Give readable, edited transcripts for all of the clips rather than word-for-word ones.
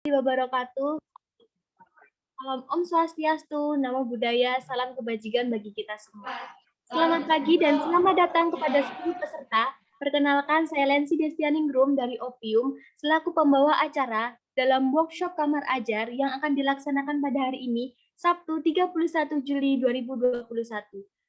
Wabarakatuh. Om Swastiastu, Namo Buddhaya, salam kebajikan bagi kita semua. Selamat pagi dan selamat datang kepada seluruh peserta. Perkenalkan, saya Lensi Destianingrum dari Opium, selaku pembawa acara dalam workshop Kamar Ajar yang akan dilaksanakan pada hari ini, Sabtu 31 Juli 2021.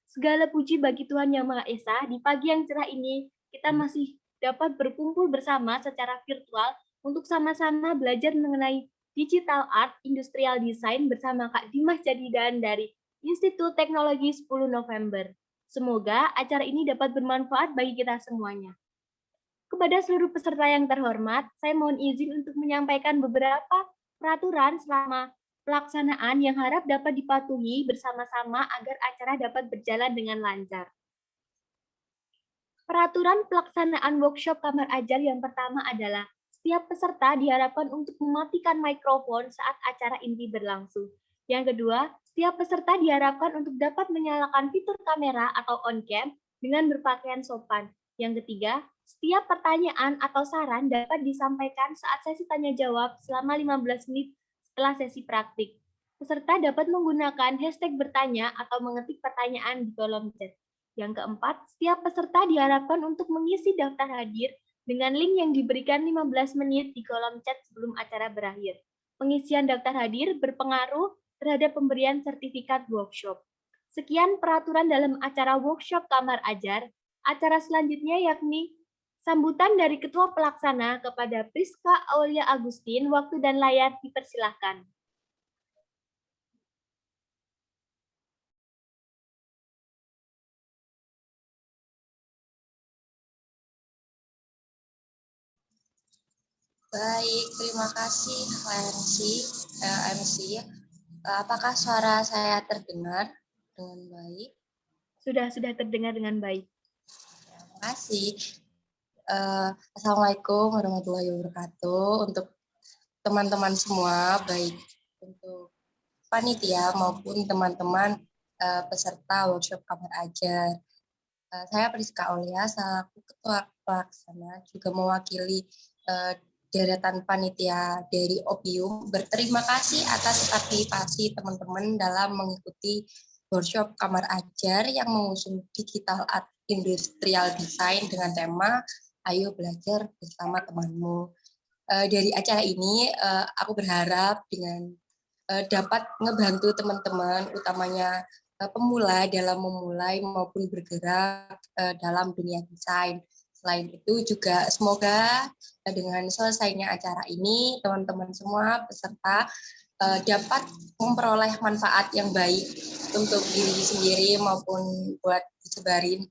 Segala puji bagi Tuhan Yang Maha Esa, di pagi yang cerah ini, kita masih dapat berkumpul bersama secara virtual untuk sama-sama belajar mengenai Digital Art Industrial Design bersama Kak Dimas Jadidan dari Institut Teknologi 10 November. Semoga acara ini dapat bermanfaat bagi kita semuanya. Kepada seluruh peserta yang terhormat, saya mohon izin untuk menyampaikan beberapa peraturan selama pelaksanaan yang harap dapat dipatuhi bersama-sama agar acara dapat berjalan dengan lancar. Peraturan pelaksanaan workshop Kamar Ajar yang pertama adalah setiap peserta diharapkan untuk mematikan mikrofon saat acara inti berlangsung. Yang kedua, setiap peserta diharapkan untuk dapat menyalakan fitur kamera atau on-cam dengan berpakaian sopan. Yang ketiga, setiap pertanyaan atau saran dapat disampaikan saat sesi tanya-jawab selama 15 menit setelah sesi praktik. Peserta dapat menggunakan hashtag bertanya atau mengetik pertanyaan di kolom chat. Yang keempat, setiap peserta diharapkan untuk mengisi daftar hadir dengan link yang diberikan 15 menit di kolom chat sebelum acara berakhir. Pengisian daftar hadir berpengaruh terhadap pemberian sertifikat workshop. Sekian peraturan dalam acara workshop Kamar Ajar. Acara selanjutnya yakni sambutan dari Ketua Pelaksana kepada Priska Aulia Agustin. Waktu dan layar dipersilahkan. Baik, terima kasih MC. Apakah suara saya terdengar dengan baik? Sudah terdengar dengan baik. Terima kasih. Assalamualaikum warahmatullahi wabarakatuh. Untuk teman-teman semua, baik untuk panitia maupun teman-teman peserta workshop Kamar Ajar. Saya Priska Aulia, selaku Ketua Pelaksana, juga mewakili deretan panitia dari Opium, berterima kasih atas partisipasi teman-teman dalam mengikuti workshop Kamar Ajar yang mengusung Digital Art Industrial Design dengan tema Ayo Belajar Bersama Temanmu. Dari acara ini, aku berharap dengan dapat ngebantu teman-teman, utamanya pemula dalam memulai maupun bergerak dalam dunia desain. Selain itu juga semoga dengan selesainya acara ini, teman-teman semua peserta dapat memperoleh manfaat yang baik untuk diri sendiri maupun buat disebarin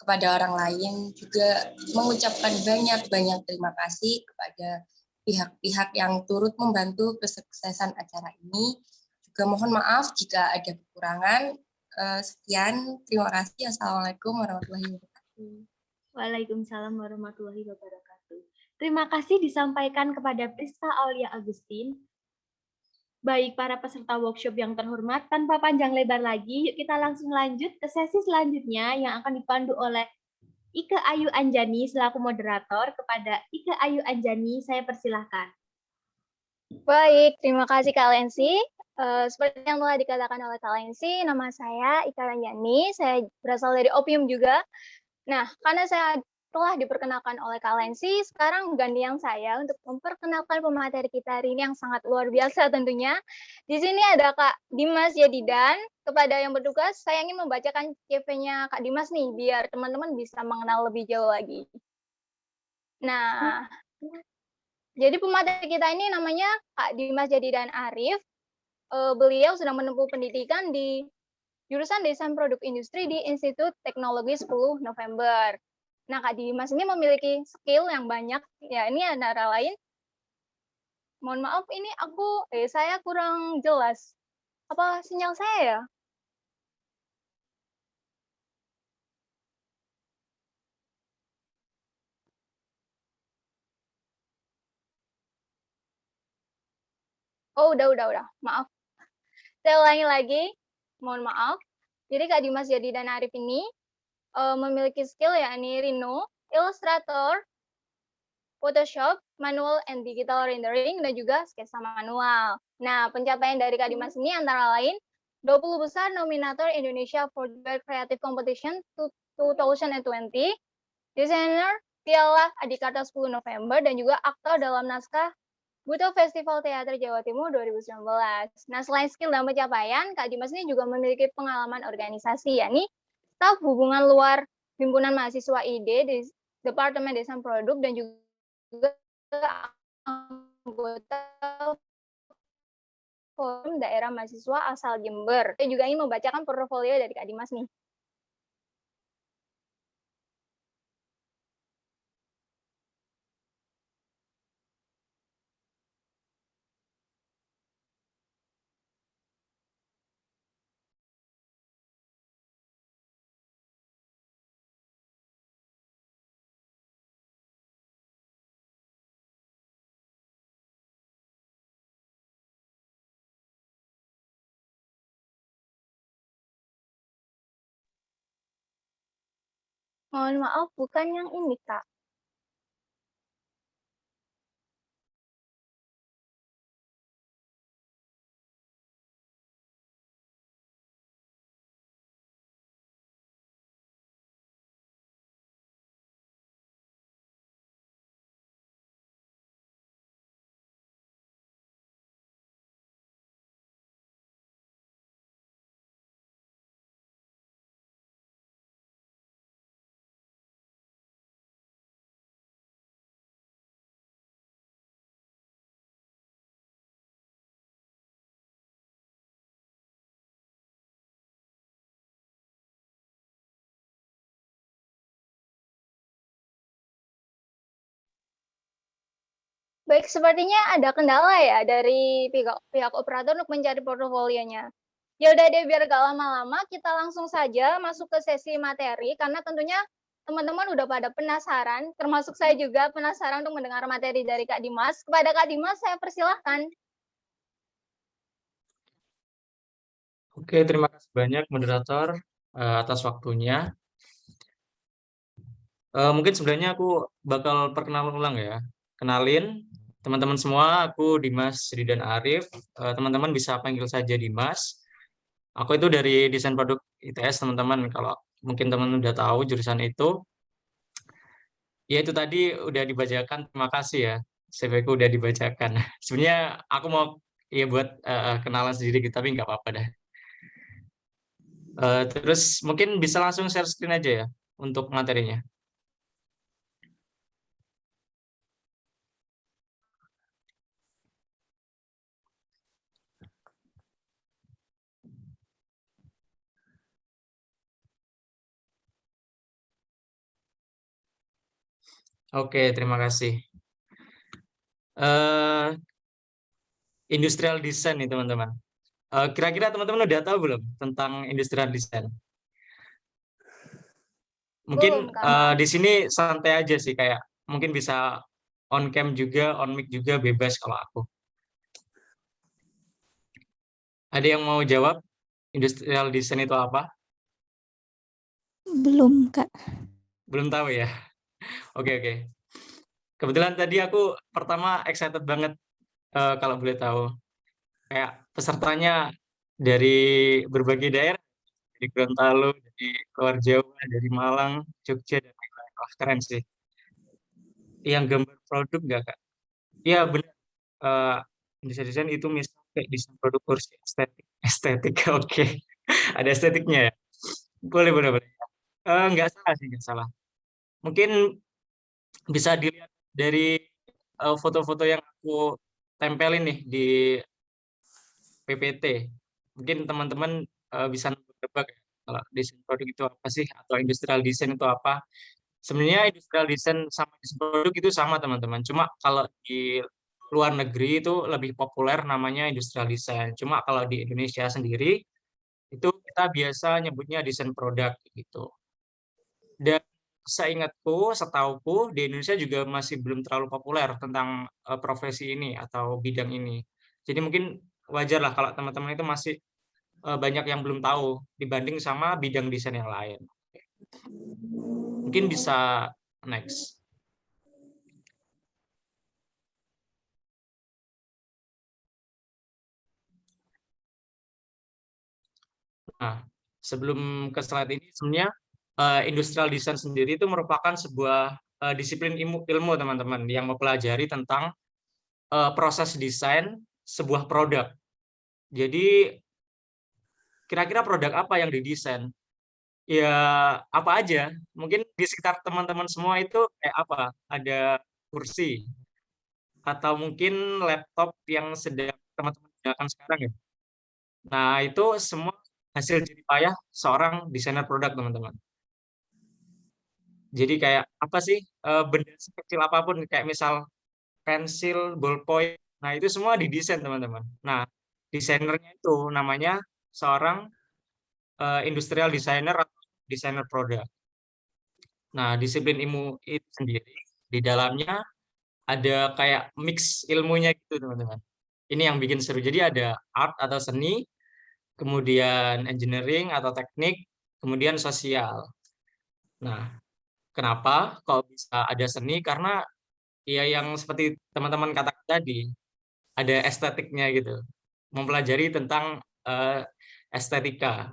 kepada orang lain. Juga mengucapkan banyak terima kasih kepada pihak-pihak yang turut membantu kesuksesan acara ini. Juga mohon maaf jika ada kekurangan. Sekian, terima kasih. Assalamualaikum warahmatullahi wabarakatuh. Waalaikumsalam warahmatullahi wabarakatuh. Terima kasih disampaikan kepada Priska Aulia Agustin. Baik para peserta workshop yang terhormat, tanpa panjang lebar lagi, yuk kita langsung lanjut ke sesi selanjutnya yang akan dipandu oleh Ike Ayu Anjani selaku moderator. Kepada Ike Ayu Anjani, saya persilahkan. Baik, terima kasih Kak Lensi. Seperti yang telah dikatakan oleh Kak Lensi, nama saya Ika Anjani, saya berasal dari Opium juga. Nah, karena saya telah diperkenalkan oleh Kak Lensi, sekarang gantian saya untuk memperkenalkan pemateri kita hari ini yang sangat luar biasa tentunya. Di sini ada Kak Dimas Jadidan. Kepada yang bertugas, saya ingin membacakan CV-nya Kak Dimas nih, biar teman-teman bisa mengenal lebih jauh lagi. Nah, jadi pemateri kita ini namanya Kak Dimas Jadidan Arif. Beliau sedang menempuh pendidikan di jurusan Desain Produk Industri di Institut Teknologi 10 November. Nah, Kak Dimas ini memiliki skill yang banyak. Ya, ini antara lain. Mohon maaf, ini saya kurang jelas. Apa sinyal saya ya? Oh, udah. Maaf. Saya ulangi lagi. Mohon maaf. Jadi Kak Dimas Jadidan Arif ini memiliki skill yakni Rhino, Illustrator, Photoshop, manual and digital rendering, dan juga sketsa manual. Nah, pencapaian dari Kak Dimas ini antara lain 20 besar nominator Indonesia for the Creative Competition 2020, desainer Piala Adikarta 10 November, dan juga aktor dalam naskah Buto Festival Teater Jawa Timur 2019. Nah, selain skill dan pencapaian, Kak Dimas ini juga memiliki pengalaman organisasi, yakni staf hubungan luar Himpunan Mahasiswa ID di Departemen Desain Produk, dan juga anggota Forum Daerah Mahasiswa asal Jember. Saya juga ingin membacakan portofolio dari Kak Dimas nih. Mohon maaf, bukan yang ini, Kak. Baik, sepertinya ada kendala ya dari pihak operator untuk mencari portofolionya. Ya udah deh, biar gak lama-lama, kita langsung saja masuk ke sesi materi, karena tentunya teman-teman udah pada penasaran, termasuk saya juga penasaran untuk mendengar materi dari Kak Dimas. Kepada Kak Dimas, saya persilahkan. Oke, terima kasih banyak moderator atas waktunya. Mungkin sebenarnya aku bakal perkenalan ulang ya. Kenalin teman-teman semua, aku Dimas Ridan Arif. Teman-teman bisa panggil saja Dimas. Aku itu dari desain produk ITS, teman-teman. Kalau mungkin teman udah tahu jurusan itu, ya itu tadi udah dibacakan. Terima kasih ya, CV ku udah dibacakan. Sebenarnya aku mau ya buat kenalan sendiri gitu, tapi nggak apa-apa dah. Terus mungkin bisa langsung share screen aja ya untuk materinya. Oke, terima kasih. eh Industrial design nih teman-teman. Kira-kira teman-teman udah tahu belum tentang industrial design? Mungkin Belum, Kak. di sini santai aja sih, kayak mungkin bisa on cam juga, on mic juga, bebas kalau aku. Ada yang mau jawab industrial design itu apa? Belum, Kak. Belum tahu ya? Oke, oke. Kebetulan tadi aku pertama excited banget kalau boleh tahu. Kayak pesertanya dari berbagai daerah, dari Gorontalo, dari luar Jawa, dari Malang, Jogja, dan lain-lain. Wah, keren sih. Yang gambar produk nggak, Kak? Iya, benar. Eh Desain-desain itu misalnya kayak desain produk kursi estetik. Estetik, oke. Ada estetiknya ya? Boleh, boleh, boleh. Nggak salah sih, nggak salah. Mungkin bisa dilihat dari foto-foto yang aku tempelin nih di PPT. Mungkin teman-teman bisa nebak ya, kalau desain produk itu apa sih, atau industrial design itu apa. Sebenarnya industrial design sama desain produk itu sama teman-teman. Cuma kalau di luar negeri itu lebih populer namanya industrial design. Cuma kalau di Indonesia sendiri itu kita biasa nyebutnya desain produk gitu. Dan seingatku, setauku di Indonesia juga masih belum terlalu populer tentang profesi ini atau bidang ini. Jadi mungkin wajar lah kalau teman-teman itu masih banyak yang belum tahu dibanding sama bidang desain yang lain. Mungkin bisa next. Nah, sebelum ke slide ini sebenarnya industrial design sendiri itu merupakan sebuah disiplin ilmu teman-teman yang mempelajari tentang proses desain sebuah produk. Jadi kira-kira produk apa yang didesain? Ya apa aja. Mungkin di sekitar teman-teman semua itu kayak apa? Ada kursi atau mungkin laptop yang sedang teman-teman gunakan sekarang ya. Nah, itu semua hasil jerih payah seorang desainer produk, teman-teman. Jadi kayak apa sih benda sekecil apapun kayak misal pensil, ballpoint. Nah, itu semua didesain, teman-teman. Nah, desainernya itu namanya seorang industrial designer atau desainer produk. Nah, disiplin ilmu itu sendiri di dalamnya ada kayak mix ilmunya gitu, teman-teman. Ini yang bikin seru. Jadi ada art atau seni, kemudian engineering atau teknik, kemudian sosial. Nah, kenapa kok bisa ada seni? Karena ya yang seperti teman-teman katakan tadi, ada estetiknya gitu. Mempelajari tentang estetika.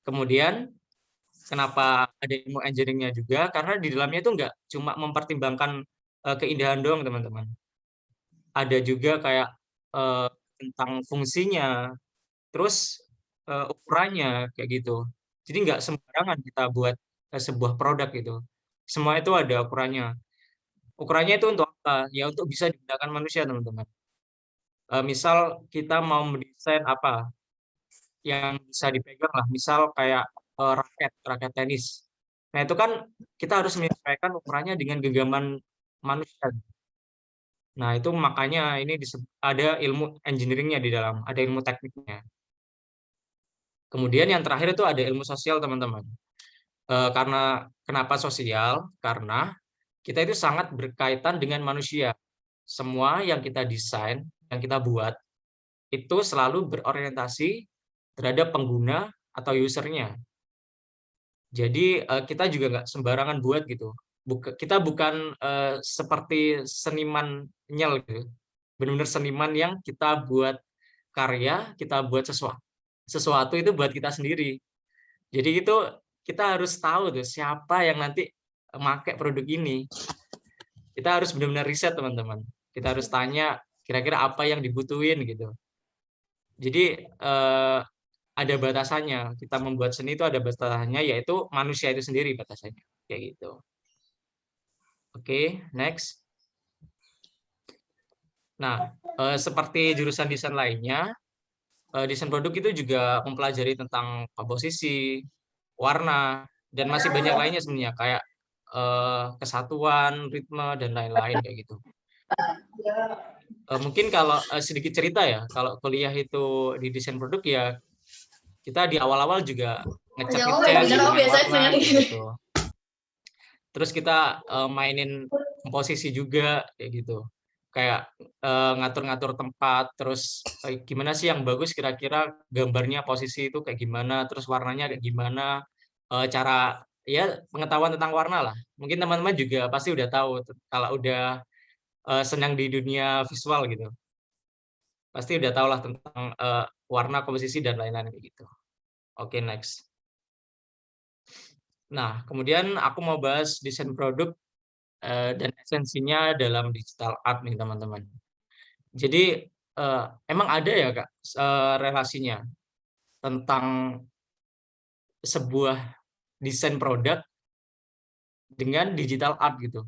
Kemudian kenapa ada ilmu engineering-nya juga? Karena di dalamnya itu nggak cuma mempertimbangkan keindahan doang, teman-teman. Ada juga kayak tentang fungsinya, terus ukurannya kayak gitu. Jadi nggak sembarangan kita buat sebuah produk gitu. Semua itu ada ukurannya. Ukurannya itu untuk apa? Ya untuk bisa digunakan manusia, teman-teman. Misal kita mau mendesain apa yang bisa dipegang lah, misal kayak raket tenis. Nah, itu kan kita harus menyesuaikan ukurannya dengan genggaman manusia. Nah, itu makanya ini ada ilmu engineering-nya di dalam, ada ilmu tekniknya. Kemudian yang terakhir itu ada ilmu sosial, teman-teman. Karena kenapa sosial? Karena kita itu sangat berkaitan dengan manusia. Semua yang kita desain, yang kita buat, itu selalu berorientasi terhadap pengguna atau usernya. Jadi kita juga nggak sembarangan buat gitu. Kita bukan seperti seniman nyel gitu. Benar-benar seniman yang kita buat karya, kita buat sesuatu itu buat kita sendiri. Jadi itu kita harus tahu tuh siapa yang nanti pakai produk ini. Kita harus benar-benar riset, teman-teman. Kita harus tanya kira-kira apa yang dibutuhin gitu. Jadi ada batasannya. Kita membuat seni itu ada batasannya, yaitu manusia itu sendiri batasannya. Kayak gitu. Oke, next. Nah, seperti jurusan desain lainnya, desain produk itu juga mempelajari tentang komposisi, warna, dan masih banyak lainnya sebenarnya, kayak kesatuan, ritme, dan lain-lain kayak gitu. Mungkin kalau sedikit cerita ya, kalau kuliah itu di desain produk ya, kita di awal-awal juga ngecek warna gitu. Terus kita mainin komposisi juga kayak gitu. Kayak ngatur-ngatur tempat, terus gimana sih yang bagus kira-kira gambarnya posisi itu kayak gimana, terus warnanya kayak gimana, cara ya pengetahuan tentang warna lah. Mungkin teman-teman juga pasti udah tahu kalau udah senang di dunia visual gitu. Pasti udah tahu lah tentang warna, komposisi, dan lain-lain kayak gitu. Oke, next. Nah, kemudian aku mau bahas desain produk dan esensinya dalam digital art nih, teman-teman. Jadi, emang ada ya, Kak, relasinya tentang sebuah desain produk dengan digital art gitu.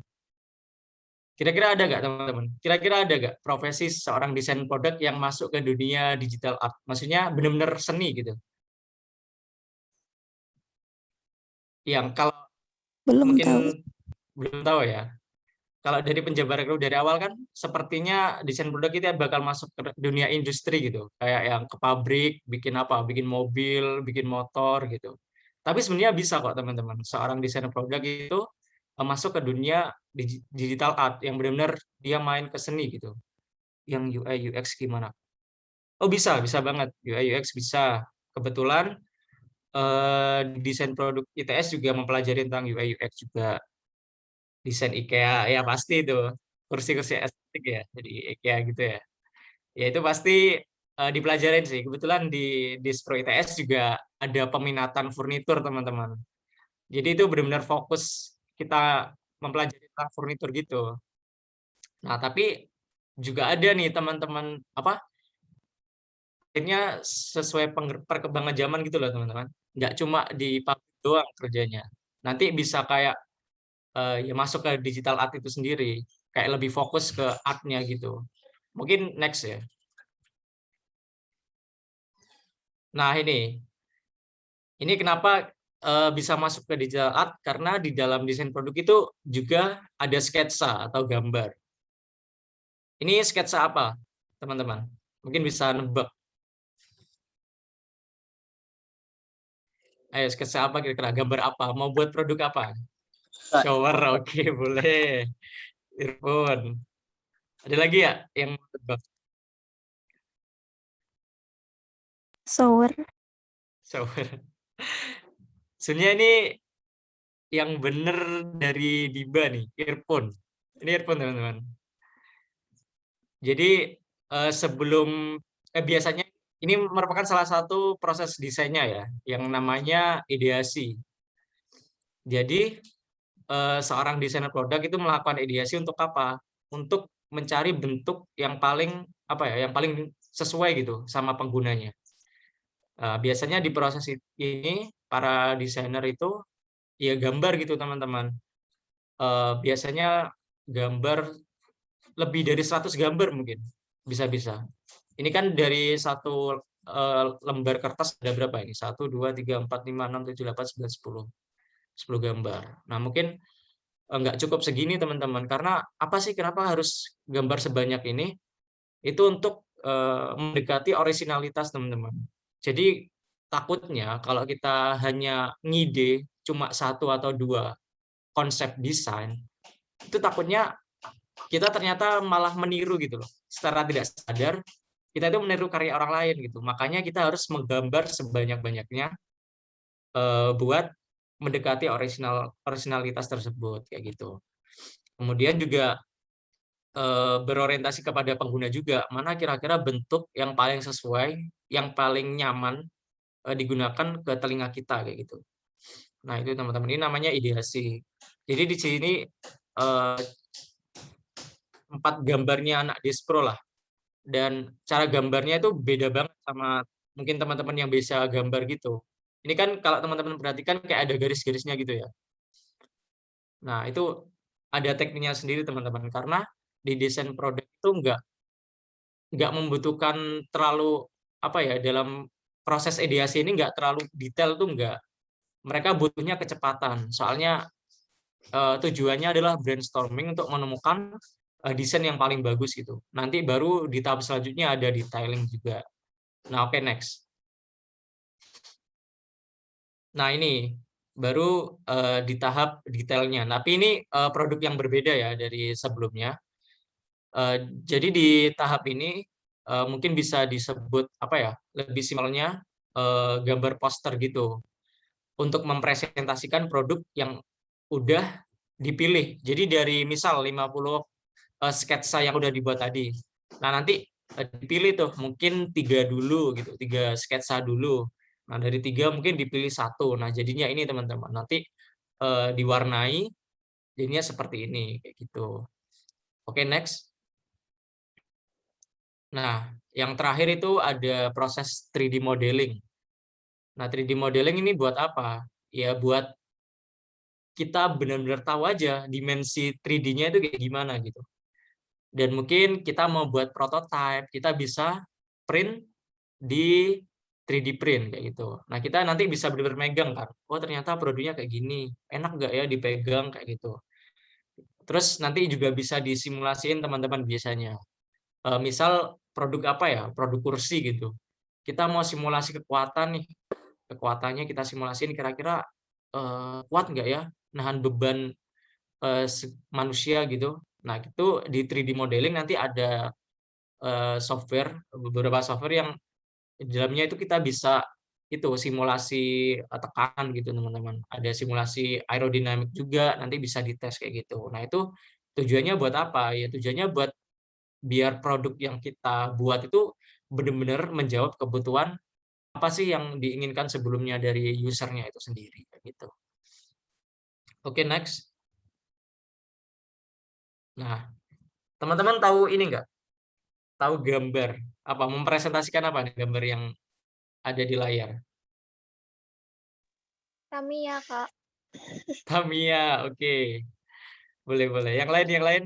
Kira-kira ada nggak, teman-teman? Kira-kira ada nggak profesi seorang desain produk yang masuk ke dunia digital art? Maksudnya benar-benar seni gitu. Yang kalau Belum mungkin tahu. belum tahu ya. Kalau dari penjabaran dulu dari awal kan sepertinya desain produk itu bakal masuk ke dunia industri gitu. Kayak yang ke pabrik, bikin apa? Bikin mobil, bikin motor gitu. Tapi sebenarnya bisa kok, teman-teman. Seorang desainer produk itu masuk ke dunia digital art yang benar-benar dia main ke seni gitu. Yang UI UX gimana? Oh, bisa banget. UI UX bisa. Kebetulan desain produk ITS juga mempelajari tentang UI UX juga. Desain IKEA ya pasti itu kursi-kursi estetik ya, jadi IKEA gitu ya. Ya itu pasti dipelajarin sih. Kebetulan di Dispro ITS juga ada peminatan furnitur, teman-teman. Jadi itu benar-benar fokus kita mempelajari tentang furnitur gitu. Nah, tapi juga ada nih teman-teman apa akhirnya sesuai perkembangan zaman gitu loh, teman-teman. Nggak cuma di pabrik doang kerjanya. Nanti bisa kayak ya masuk ke digital art itu sendiri, kayak lebih fokus ke art-nya gitu. Mungkin next ya. Nah, ini kenapa bisa masuk ke digital art, karena di dalam desain produk itu juga ada sketsa atau gambar. Ini sketsa apa, teman-teman? Mungkin bisa nebak. Ayo, sketsa apa kira-kira? Gambar apa? Mau buat produk apa? Shower, oke, boleh. Earphone. Ada lagi ya yang mau tebak? Shower. Shower. Sebenarnya ini yang bener dari Diba nih, earphone. Ini earphone, teman-teman. Jadi sebelum biasanya ini merupakan salah satu proses desainnya ya, yang namanya ideasi. Jadi seorang desainer produk itu melakukan ideasi untuk apa? Untuk mencari bentuk yang paling apa ya, yang paling sesuai gitu sama penggunanya. Biasanya di proses ini para desainer itu ya gambar gitu, teman-teman. Biasanya gambar lebih dari 100 gambar mungkin bisa-bisa. Ini kan dari satu lembar kertas ada berapa ini? 1, 2, 3, 4, 5, 6, 7, 8, 9, 10 gambar. Nah, mungkin nggak cukup segini, teman-teman. Karena apa sih, kenapa harus gambar sebanyak ini? Itu untuk mendekati originalitas, teman-teman. Jadi takutnya kalau kita hanya ngide cuma 1 atau 2 konsep desain, itu takutnya kita ternyata malah meniru gitu loh. Secara tidak sadar kita itu meniru karya orang lain gitu. Makanya kita harus menggambar sebanyak-banyaknya buat mendekati originalitas tersebut kayak gitu. Kemudian juga berorientasi kepada pengguna juga, mana kira-kira bentuk yang paling sesuai, yang paling nyaman digunakan ke telinga kita kayak gitu. Nah, itu teman-teman, ini namanya ideasi. Jadi di sini 4 gambarnya anak Despro lah. Dan cara gambarnya itu beda banget sama mungkin teman-teman yang bisa gambar gitu. Ini kan kalau teman-teman perhatikan kayak ada garis-garisnya gitu ya. Nah, itu ada tekniknya sendiri, teman-teman, karena di desain produk itu nggak membutuhkan terlalu apa ya, dalam proses ideasi ini nggak terlalu detail tuh nggak. Mereka butuhnya kecepatan. Soalnya tujuannya adalah brainstorming untuk menemukan desain yang paling bagus gitu. Nanti baru di tahap selanjutnya ada detailing juga. Nah, oke, next. Nah, ini baru di tahap detailnya. Tapi ini produk yang berbeda ya dari sebelumnya. Jadi di tahap ini mungkin bisa disebut apa ya, lebih simpelnya gambar poster gitu untuk mempresentasikan produk yang udah dipilih. Jadi dari misal 50 sketsa yang udah dibuat tadi. Nah, nanti dipilih tuh mungkin 3 dulu gitu, 3 sketsa dulu. Nah, dari 3 mungkin dipilih 1. Nah, jadinya ini, teman-teman. Nanti diwarnai jadinya seperti ini kayak gitu. Oke, next. Nah, yang terakhir itu ada proses 3D modeling. Nah, 3D modeling ini buat apa? Ya buat kita benar-benar tahu aja dimensi 3D-nya itu kayak gimana gitu. Dan mungkin kita mau buat prototype, kita bisa print di 3D print kayak gitu. Nah, kita nanti bisa benar-benar megang kan. Oh, ternyata produknya kayak gini. Enak nggak ya dipegang kayak gitu. Terus nanti juga bisa disimulasiin, teman-teman, biasanya. Misal produk apa ya? Produk kursi gitu. Kita mau simulasi kekuatan nih. Kekuatannya kita simulasiin kira-kira kuat nggak ya nahan beban manusia gitu. Nah, itu di 3D modeling nanti ada beberapa software yang di dalamnya itu kita bisa itu simulasi tekanan gitu, teman-teman. Ada simulasi aerodinamik juga, nanti bisa dites kayak gitu. Nah, itu tujuannya buat apa? Ya tujuannya buat biar produk yang kita buat itu benar-benar menjawab kebutuhan apa sih yang diinginkan sebelumnya dari usernya itu sendiri gitu. Oke, next. Nah, teman-teman tahu ini nggak? Tahu gambar apa? Mempresentasikan apa nih gambar yang ada di layar? Kami ya, Kak. Tamiya, oke. Boleh, boleh. Yang lain?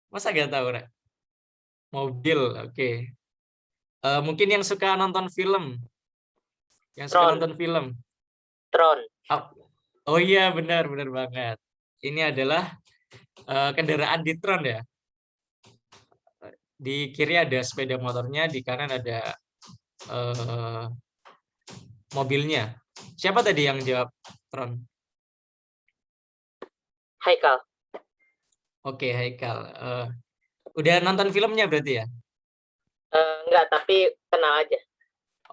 Masa nggak tahu, Rek? Mobil, oke. Mungkin yang suka nonton film. Yang suka Tron. nonton film. Tron. Oh iya, benar, benar banget. Ini adalah kendaraan di Tron ya. Di kiri ada sepeda motornya, di kanan ada mobilnya. Siapa tadi yang jawab Tron? Haikal. Oke, Haikal. Udah nonton filmnya berarti ya? Enggak, tapi kenal aja.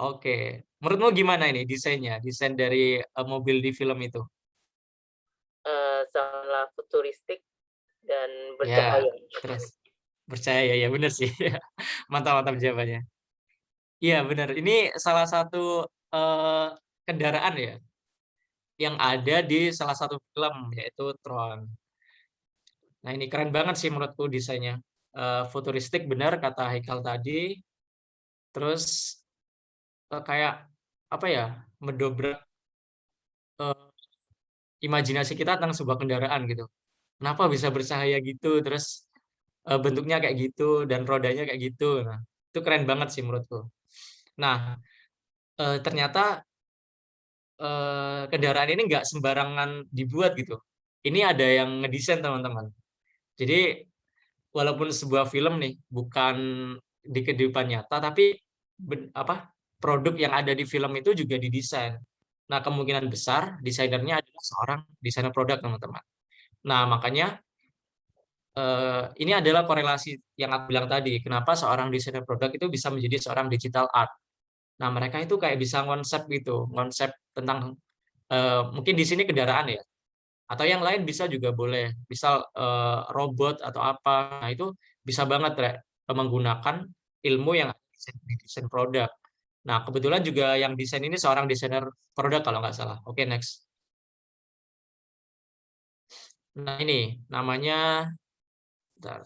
Oke. Menurutmu gimana ini desainnya? Desain dari mobil di film itu? Sangatlah futuristik dan Ya, bercahaya. terus percaya ya benar sih. Mantap-mantap jawabannya. Iya, benar. Ini salah satu kendaraan ya yang ada di salah satu film yaitu Tron. Nah, ini keren banget sih menurutku desainnya. Futuristik benar kata Haikal tadi. Terus kayak apa ya? Mendobrak imajinasi kita tentang sebuah kendaraan gitu. Kenapa bisa bercahaya gitu? Terus bentuknya kayak gitu dan rodanya kayak gitu. Nah, itu keren banget sih menurutku. Nah, ternyata kendaraan ini nggak sembarangan dibuat gitu. Ini ada yang ngedesain teman-teman. Jadi walaupun sebuah film nih bukan di kehidupan nyata, tapi produk yang ada di film itu juga didesain. Nah, kemungkinan besar desainernya adalah seorang desainer produk teman-teman. Nah, makanya ini adalah korelasi yang aku bilang tadi. Kenapa seorang desainer produk itu bisa menjadi seorang digital art. Nah, mereka itu kayak bisa konsep gitu, konsep tentang mungkin di sini kendaraan ya, atau yang lain bisa juga boleh, misal robot atau apa. Nah, itu bisa banget Rek, menggunakan ilmu yang ada di desain produk. Nah, kebetulan juga yang desain ini seorang desainer produk kalau nggak salah. Oke, next. Nah, ini namanya, bentar,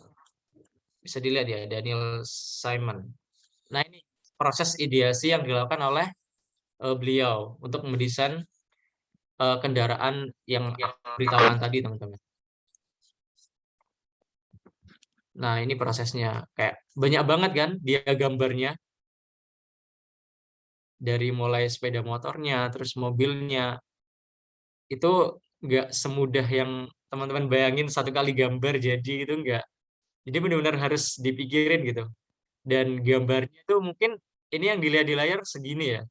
bisa dilihat ya, Daniel Simon. Nah, ini proses ideasi yang dilakukan oleh beliau untuk mendesain kendaraan yang aku beritahukan tadi, teman-teman. Nah, ini prosesnya. Kayak banyak banget kan dia gambarnya. Dari mulai sepeda motornya, terus mobilnya. Itu nggak semudah yang teman-teman bayangin satu kali gambar jadi itu nggak. Jadi benar-benar harus dipikirin gitu. Dan gambarnya itu mungkin ini yang dilihat di layar segini ya.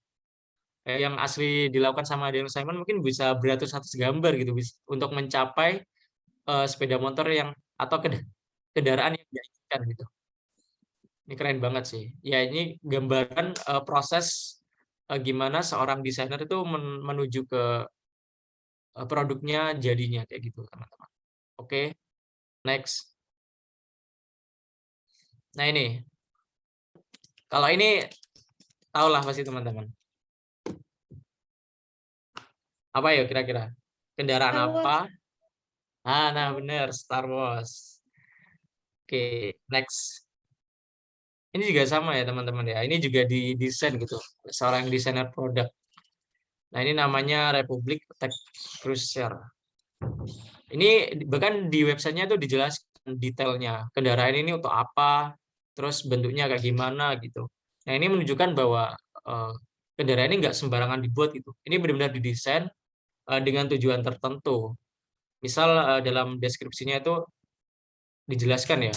Kayak yang asli dilakukan sama Daniel Simon mungkin bisa beratus-ratus gambar gitu untuk mencapai sepeda motor yang atau kendaraan yang diinginkan gitu. Ini keren banget sih. Ya ini gambaran proses gimana seorang desainer itu menuju ke produknya jadinya kayak gitu teman-teman. Oke, next. Nah ini, kalau ini tahulah pasti teman-teman. Apa ya kira-kira? Kendaraan Star Wars. apa? Nah bener, Star Wars. Oke, next. Ini juga sama ya teman-teman ya. Ini juga didesain gitu, seorang desainer produk. Nah ini namanya Republic Tech Cruiser. Ini bahkan di websitenya tuh dijelaskan detailnya. Kendaraan ini untuk apa, terus bentuknya kayak gimana gitu. Nah ini menunjukkan bahwa kendaraan ini nggak sembarangan dibuat gitu. Ini benar-benar didesain dengan tujuan tertentu. Misal dalam deskripsinya itu dijelaskan ya,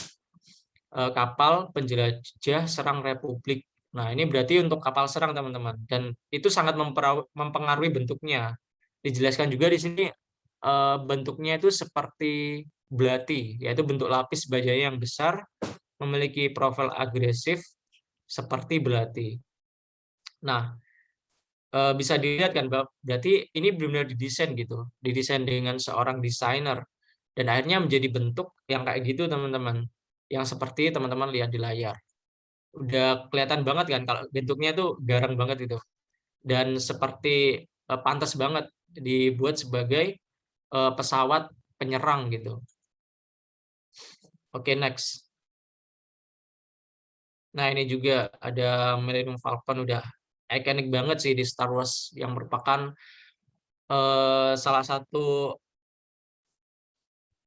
kapal penjelajah serang Republik. Nah, ini berarti untuk kapal serang, teman-teman. Dan itu sangat mempengaruhi bentuknya. Dijelaskan juga di sini bentuknya itu seperti belati, yaitu bentuk lapis baja yang besar, memiliki profil agresif seperti belati. Nah, bisa dilihat kan, berarti ini benar-benar didesain gitu, didesain dengan seorang desainer, dan akhirnya menjadi bentuk yang kayak gitu, teman-teman, yang seperti teman-teman lihat di layar. Udah kelihatan banget kan kalau bentuknya tuh garang banget itu. dan seperti pantas banget dibuat sebagai pesawat penyerang gitu. Oke, next. Nah, ini juga ada Millennium Falcon, udah ikonik banget sih di Star Wars, yang merupakan salah satu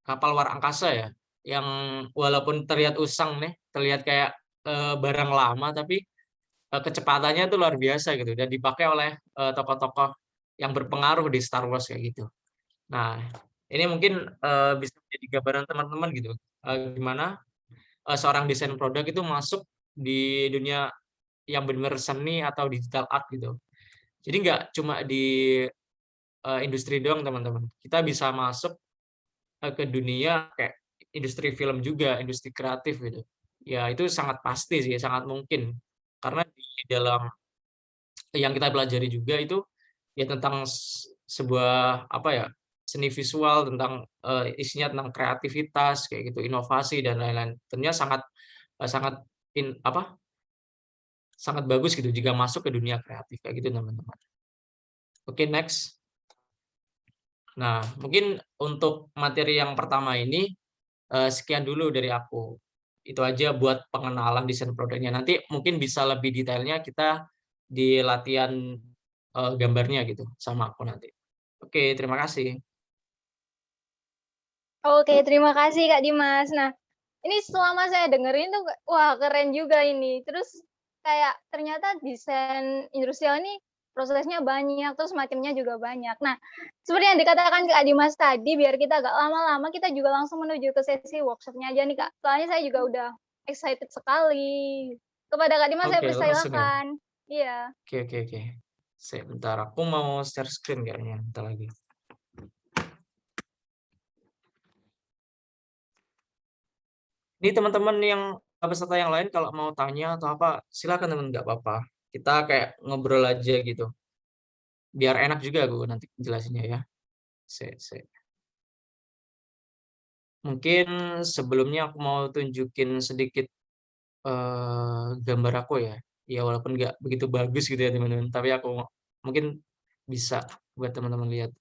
kapal luar angkasa ya, yang walaupun terlihat usang nih, terlihat kayak barang lama, tapi kecepatannya itu luar biasa gitu, dan dipakai oleh tokoh-tokoh yang berpengaruh di Star Wars kayak gitu. Nah, ini mungkin bisa menjadi gambaran teman-teman gitu, gimana seorang desain produk itu masuk di dunia yang benar-benar seni atau digital art gitu. Jadi nggak cuma di industri doang teman-teman. Kita bisa masuk ke dunia kayak industri film juga, industri kreatif gitu. Ya itu sangat pasti sih, sangat mungkin. Karena di dalam yang kita pelajari juga itu ya tentang sebuah apa ya, seni visual, tentang isinya tentang kreativitas kayak gitu, inovasi dan lain-lain. Tentunya sangat sangat sangat bagus gitu jika masuk ke dunia kreatif kayak gitu teman-teman. Oke, next. Nah, mungkin untuk materi yang pertama ini sekian dulu dari aku. Itu aja buat pengenalan desain produknya. Nanti mungkin bisa lebih detailnya kita di latihan gambarnya gitu sama aku nanti. Oke, terima kasih. Oke, terima kasih Kak Dimas. Nah, ini selama saya dengerin tuh, wah keren juga ini. Terus kayak ternyata desain industrial ini prosesnya banyak, terus macamnya juga banyak. Nah, seperti yang dikatakan Kak Dimas tadi, biar kita agak lama-lama, kita juga langsung menuju ke sesi workshopnya aja nih Kak. Soalnya saya juga udah excited sekali. Kepada Kak Dimas saya Oke, langsung ya. persilakan. Iya. Oke. Sebentar, aku mau share screen kayaknya, bentar lagi. Ini teman-teman yang peserta yang lain kalau mau tanya atau apa, silakan teman, nggak apa-apa. Kita kayak ngobrol aja gitu. Biar enak juga aku nanti jelasinnya ya. Se. Mungkin sebelumnya aku mau tunjukin sedikit gambar aku ya. Ya walaupun nggak begitu bagus gitu ya teman-teman, tapi aku mungkin bisa buat teman-teman lihat.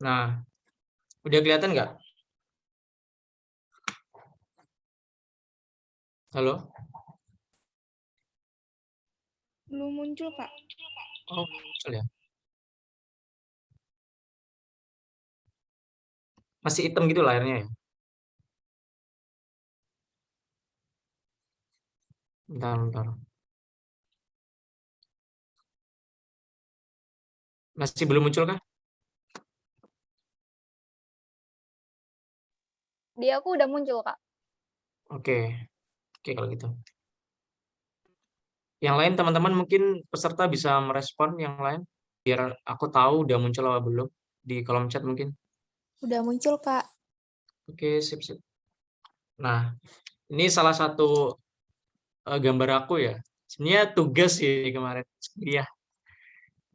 Nah, udah kelihatan nggak? Halo? Belum muncul, Kak. Oh, muncul ya. Masih hitam gitu layarnya ya? Bentar. Masih belum muncul kah? Di aku udah muncul, Kak. Oke kalau gitu. Yang lain teman-teman mungkin peserta bisa merespon yang lain, biar aku tahu udah muncul apa belum di kolom chat mungkin. Udah muncul, Kak. Oke, sip. Nah, ini salah satu gambar aku ya. Sebenarnya tugas sih kemarin kuliah.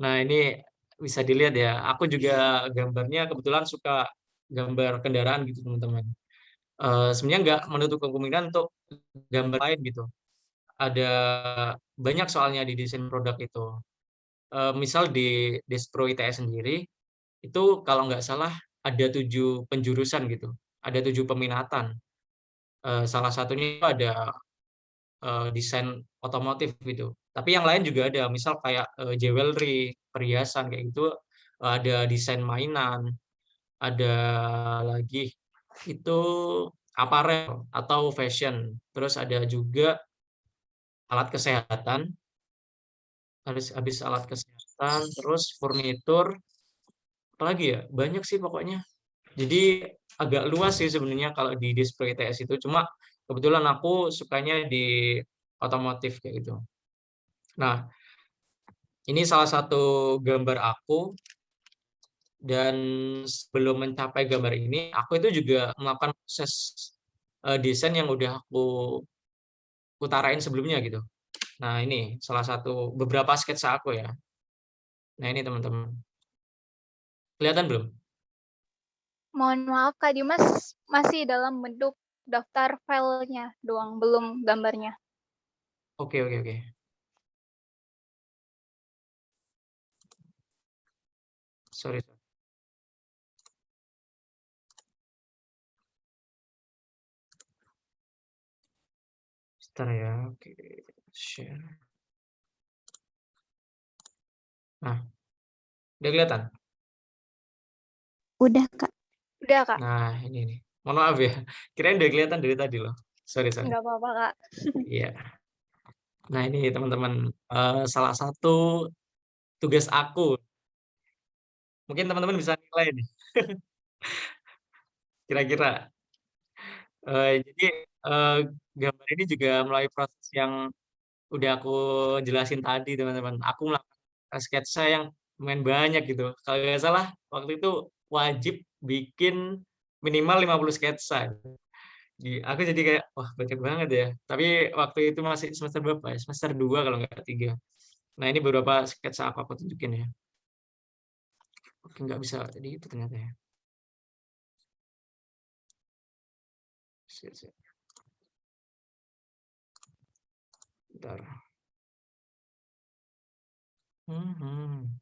Nah, ini bisa dilihat ya. Aku juga gambarnya kebetulan suka gambar kendaraan gitu, teman-teman. Sebenarnya nggak menutup kemungkinan untuk gambar lain gitu. Ada banyak soalnya di desain produk itu. Misal di Despro ITS sendiri, itu kalau nggak salah ada 7 penjurusan gitu. Ada 7 peminatan. Salah satunya itu ada desain otomotif gitu. Tapi yang lain juga ada, misal kayak jewelry, perhiasan kayak gitu, ada desain mainan, ada lagi itu aparel atau fashion. Terus ada juga alat kesehatan, habis alat kesehatan, terus furnitur, apalagi ya, banyak sih pokoknya. Jadi agak luas sih sebenarnya kalau di display ITS itu, cuma kebetulan aku sukanya di otomotif kayak gitu. Nah, ini salah satu gambar aku, dan sebelum mencapai gambar ini, aku itu juga melakukan proses desain yang udah aku utarain sebelumnya gitu. Nah, ini salah satu beberapa sketsa aku ya. Nah, ini teman-teman. Kelihatan belum? Mohon maaf Kak Dimas, masih dalam bentuk daftar filenya doang, belum gambarnya. Oke, oke, oke. Sorry. Bentar ya. Oke. Share. Nah, udah kelihatan? Udah, Kak. Udah Kak, Nah, ini nih. Mohon maaf ya. Kirain udah kelihatan dari tadi loh. Sorry, sorry. nggak apa-apa Kak. Iya. Nah, ini teman-teman, salah satu tugas aku. Mungkin teman-teman bisa nilai nih. Kira-kira. Jadi, gambar ini juga melalui proses yang udah aku jelasin tadi, teman-teman. Aku melakukan sketsa yang lumayan banyak gitu. Kalau nggak salah, waktu itu wajib bikin minimal 50 sketsa. Aku jadi kayak, wah banyak banget ya. Tapi waktu itu masih semester berapa ya? Semester 2 kalau nggak 3. Nah, ini beberapa sketsa aku tunjukin ya. Oke, nggak bisa jadi itu ternyata ya. Sip, sip. Bentar. Mhm.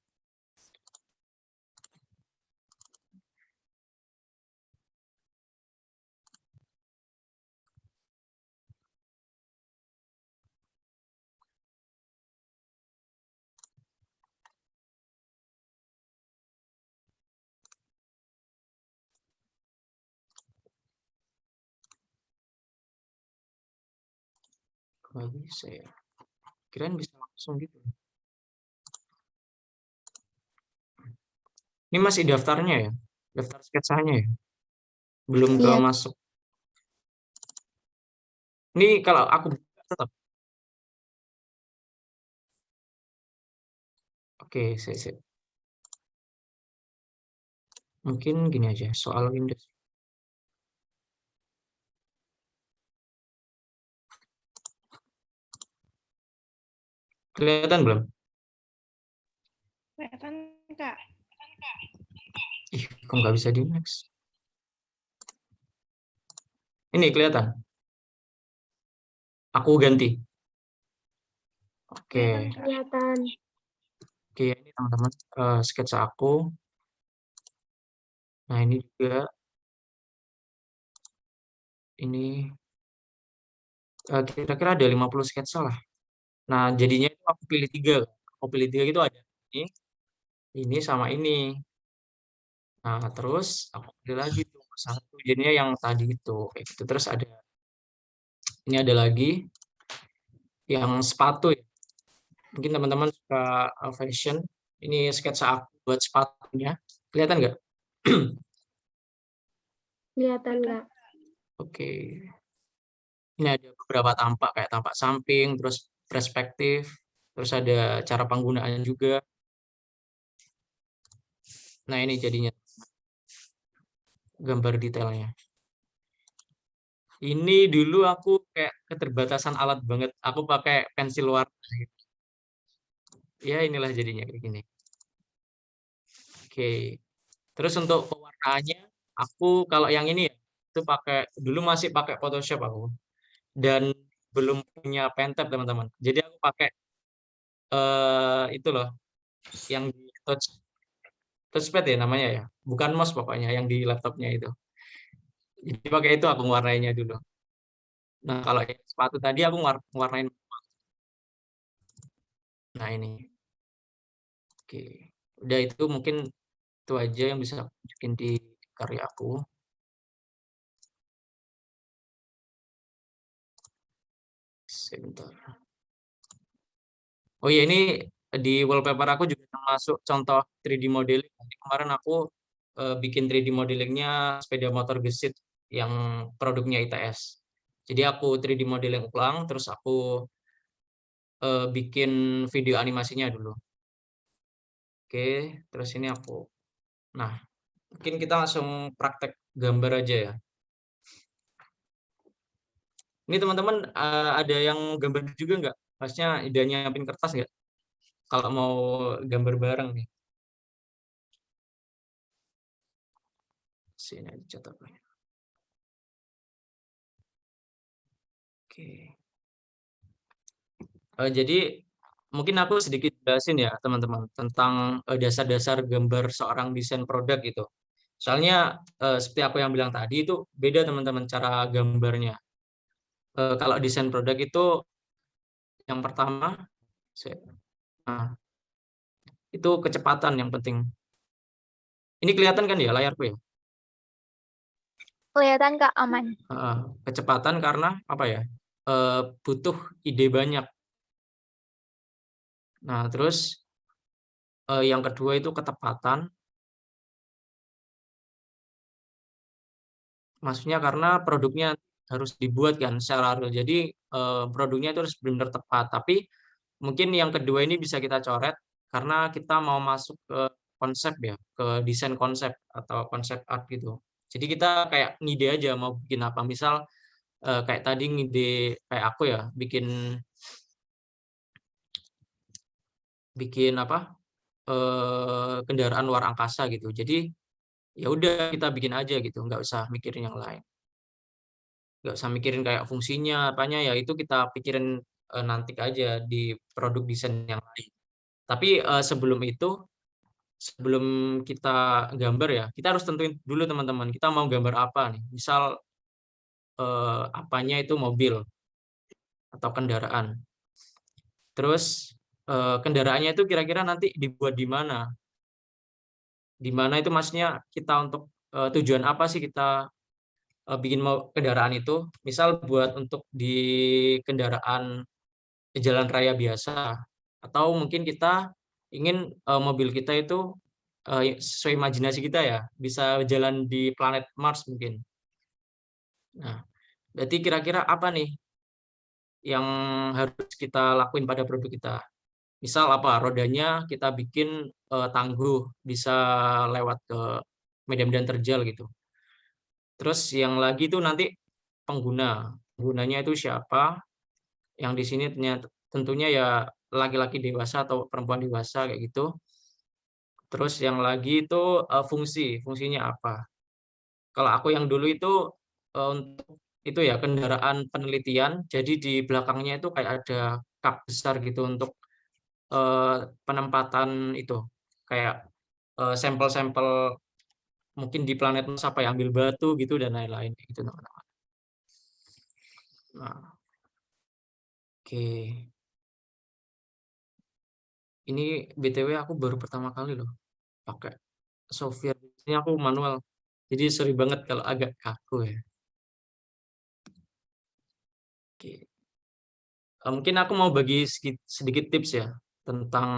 Nggak bisa ya. Kirain bisa langsung gitu. Ini masih daftarnya ya? Daftar sketsanya ya? Belum ke Iya, masuk. Ini kalau aku buka tetap. Oke, sip. Mungkin gini aja, soal Windows. Kelihatan belum? kelihatan, Kak. Ih, kok nggak bisa di next? Ini kelihatan. Aku ganti. Oke, Kelihatan, Kak. Kelihatan. oke ini teman-teman sketsa aku. Nah, ini juga. Ini kira-kira ada 50 sketsa lah. Nah, jadinya itu aku pilih 3. Aku pilih 3 itu ada ini sama ini. Nah, terus aku pilih lagi tuh satu jadinya yang tadi itu kayak gitu. Terus ini ada lagi yang sepatu ya. Mungkin teman-teman suka fashion. Ini sketsa aku buat sepatunya. Kelihatan nggak? Kelihatan, Kak. Oke. Ini ada beberapa tampak kayak tampak samping, terus perspektif, terus ada cara penggunaan juga. Nah, ini jadinya gambar detailnya. Ini dulu aku kayak keterbatasan alat banget. Aku pakai pensil warna gitu. Ya, inilah jadinya kayak gini. Oke. Terus untuk pewarnaannya, aku kalau yang ini ya, itu dulu masih pakai Photoshop aku. Dan belum punya Pentab, teman-teman. Jadi aku pakai itu loh, yang di touchpad ya namanya ya. Bukan mouse pokoknya, yang di laptopnya itu. Jadi pakai itu aku warnainya dulu. Nah, kalau yang sepatu tadi aku warnain. Nah, ini. Oke. Udah itu mungkin itu aja yang bisa aku tunjukin di karya aku. Sebentar. Oh iya, ini di wallpaper aku juga termasuk contoh 3D modeling. Jadi kemarin aku bikin 3D modelingnya sepeda motor gesit yang produknya ITS. Jadi aku 3D modeling ulang, terus aku bikin video animasinya dulu. Oke, terus ini aku. Nah, mungkin kita langsung praktek gambar aja ya. Ini teman-teman ada yang gambar juga nggak? Maksudnya udah nyiapin kertas nggak? Kalau mau gambar bareng nih. Sini dicetak. Oke. Jadi mungkin aku sedikit jelasin ya teman-teman tentang dasar-dasar gambar seorang desain produk gitu. Soalnya seperti aku yang bilang tadi itu beda teman-teman cara gambarnya. Kalau desain produk itu yang pertama nah, itu kecepatan yang penting. Ini kelihatan kan ya layarku ya? Kelihatan Kak, aman. Kecepatan karena apa ya? Butuh ide banyak. Nah, terus yang kedua itu ketepatan. Maksudnya karena produknya harus dibuat kan secara real. Jadi produknya itu harus benar-benar tepat. Tapi mungkin yang kedua ini bisa kita coret karena kita mau masuk ke konsep ya, ke desain konsep atau konsep art gitu. Jadi kita kayak ngide aja mau bikin apa. Misal kayak tadi ngide kayak aku ya, bikin apa? Kendaraan luar angkasa gitu. Jadi ya udah kita bikin aja gitu, nggak usah mikirin yang lain. Nggak usah mikirin kayak fungsinya apanya ya itu kita pikirin nanti aja di produk desain yang lain. Tapi sebelum kita gambar ya kita harus tentuin dulu teman-teman kita mau gambar apa nih. Misal apanya itu mobil atau kendaraan. Terus kendaraannya itu kira-kira nanti dibuat di mana? Di mana itu maksudnya kita untuk tujuan apa sih kita bikin kendaraan itu? Misal buat untuk di kendaraan jalan raya biasa atau mungkin kita ingin mobil kita itu sesuai imajinasi kita ya bisa jalan di planet Mars mungkin. Nah, berarti kira-kira apa nih yang harus kita lakuin pada produk kita? Misal apa? Rodanya kita bikin tangguh bisa lewat ke medan-medan terjal gitu. Terus yang lagi itu nanti penggunanya itu siapa? Yang di sini tentunya ya laki-laki dewasa atau perempuan dewasa kayak gitu. Terus yang lagi itu fungsinya apa? Kalau aku yang dulu itu untuk itu ya kendaraan penelitian, jadi di belakangnya itu kayak ada kap besar gitu untuk penempatan itu kayak sampel-sampel mungkin di planet Mars apa ya ambil batu gitu dan lain-lain gitu teman-teman. Nah, oke. Ini BTW aku baru pertama kali loh pakai software. Ini aku manual. Jadi sorry banget kalau agak kaku ya. Oke. Mungkin aku mau bagi sedikit tips ya tentang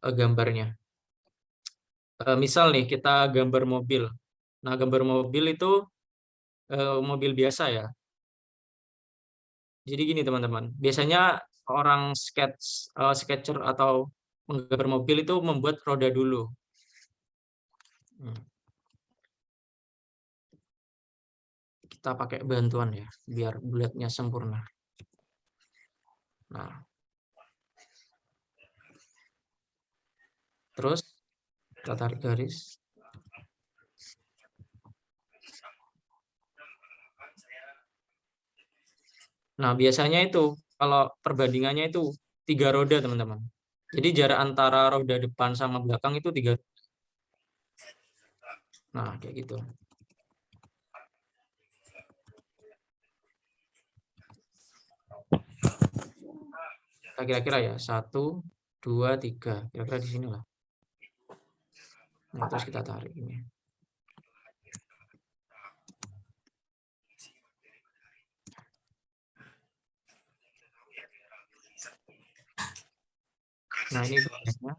gambarnya. Misal nih kita gambar mobil. Nah, gambar mobil itu mobil biasa ya. Jadi gini teman-teman, biasanya orang sketcher atau menggambar mobil itu membuat roda dulu. Kita pakai bantuan ya, biar bulatnya sempurna. Nah, terus kita tarik garis. Nah, biasanya itu kalau perbandingannya itu 3 roda, teman-teman. Jadi jarak antara roda depan sama belakang itu 3. Nah, kayak gitu. Kira-kira ya 1, 2, 3. Kira-kira di sini lah. Nah, terus kita tarik ini. Nah, ini badannya.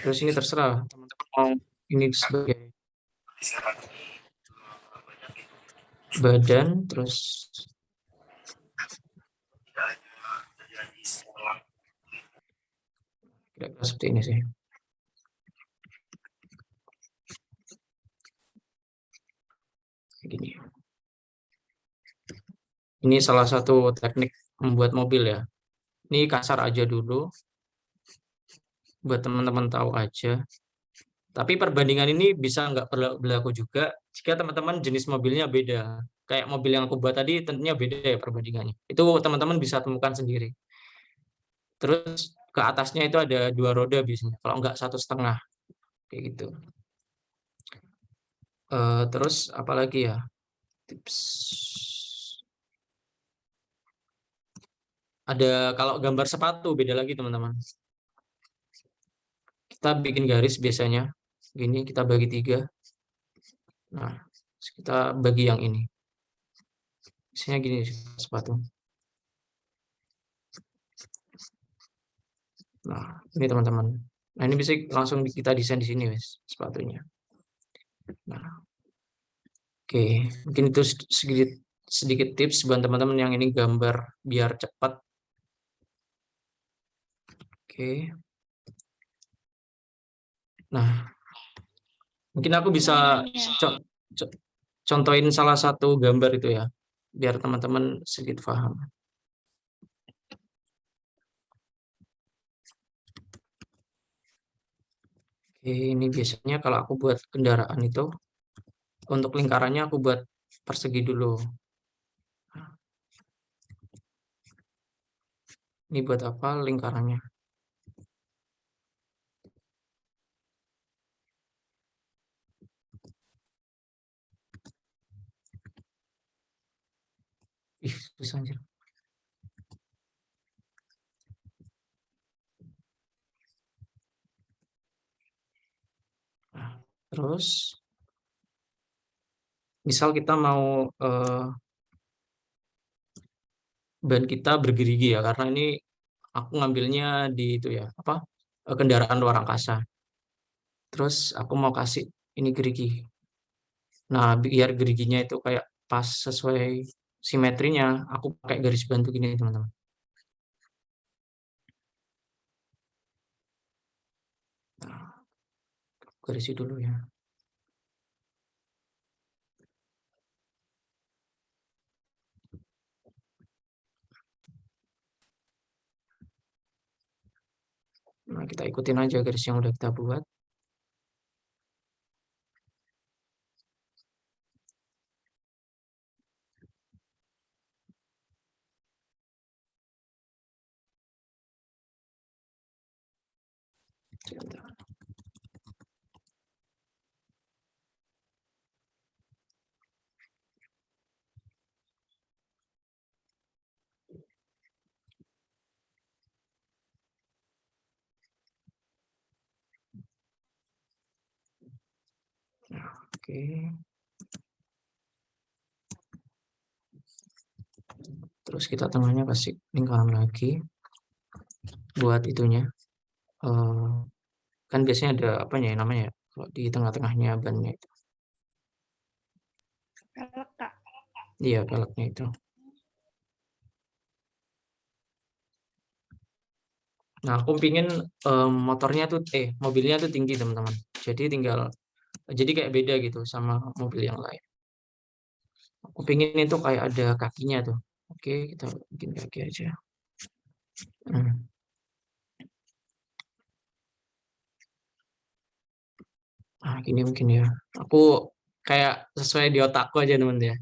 Terus ini terserah teman-teman mau ini sebagai badan, terus kira-kira seperti ini sih. Gini. Ini salah satu teknik membuat mobil ya. Ini kasar aja dulu. Buat teman-teman tahu aja. Tapi perbandingan ini bisa nggak berlaku juga jika teman-teman jenis mobilnya beda. Kayak mobil yang aku buat tadi tentunya beda ya perbandingannya. Itu teman-teman bisa temukan sendiri. Terus ke atasnya itu ada 2 roda biasanya, kalau nggak 1,5 kayak gitu. Terus apalagi ya tips? Ada kalau gambar sepatu beda lagi teman-teman. Kita bikin garis biasanya gini, kita bagi 3. Nah, kita bagi yang ini. Biasanya gini sepatu. Nah, ini teman-teman. Nah, ini bisa langsung kita desain di sini, wes, sepatunya. Nah, oke, mungkin itu sedikit tips buat teman-teman yang ini gambar biar cepat. Oke. Nah, mungkin aku bisa contohin salah satu gambar itu ya, biar teman-teman sedikit paham. Oke, ini biasanya kalau aku buat kendaraan itu, untuk lingkarannya aku buat persegi dulu. Ini buat apa lingkarannya? Ih, susah anjir. Nah, terus misal kita mau ban kita bergerigi ya, karena ini aku ngambilnya di itu ya, apa kendaraan luar angkasa. Terus aku mau kasih ini gerigi. Nah, biar geriginya itu kayak pas sesuai simetrinya, aku pakai garis bantu gini teman-teman. Nah, garisi dulu ya. Nah, kita ikutin aja garis yang udah kita buat. Nah, oke. Terus kita tengahnya kasih lingkaran lagi buat itunya. Kan biasanya ada apa ya namanya kalau di tengah-tengahnya bannya itu. Pelek, Kak. Iya, peleknya itu. Nah, aku pingin mobilnya tuh tinggi teman-teman. Jadi kayak beda gitu sama mobil yang lain. Aku pingin itu kayak ada kakinya tuh. Oke, kita bikin kaki aja. Nah, gini mungkin ya. Aku kayak sesuai di otakku aja teman ya.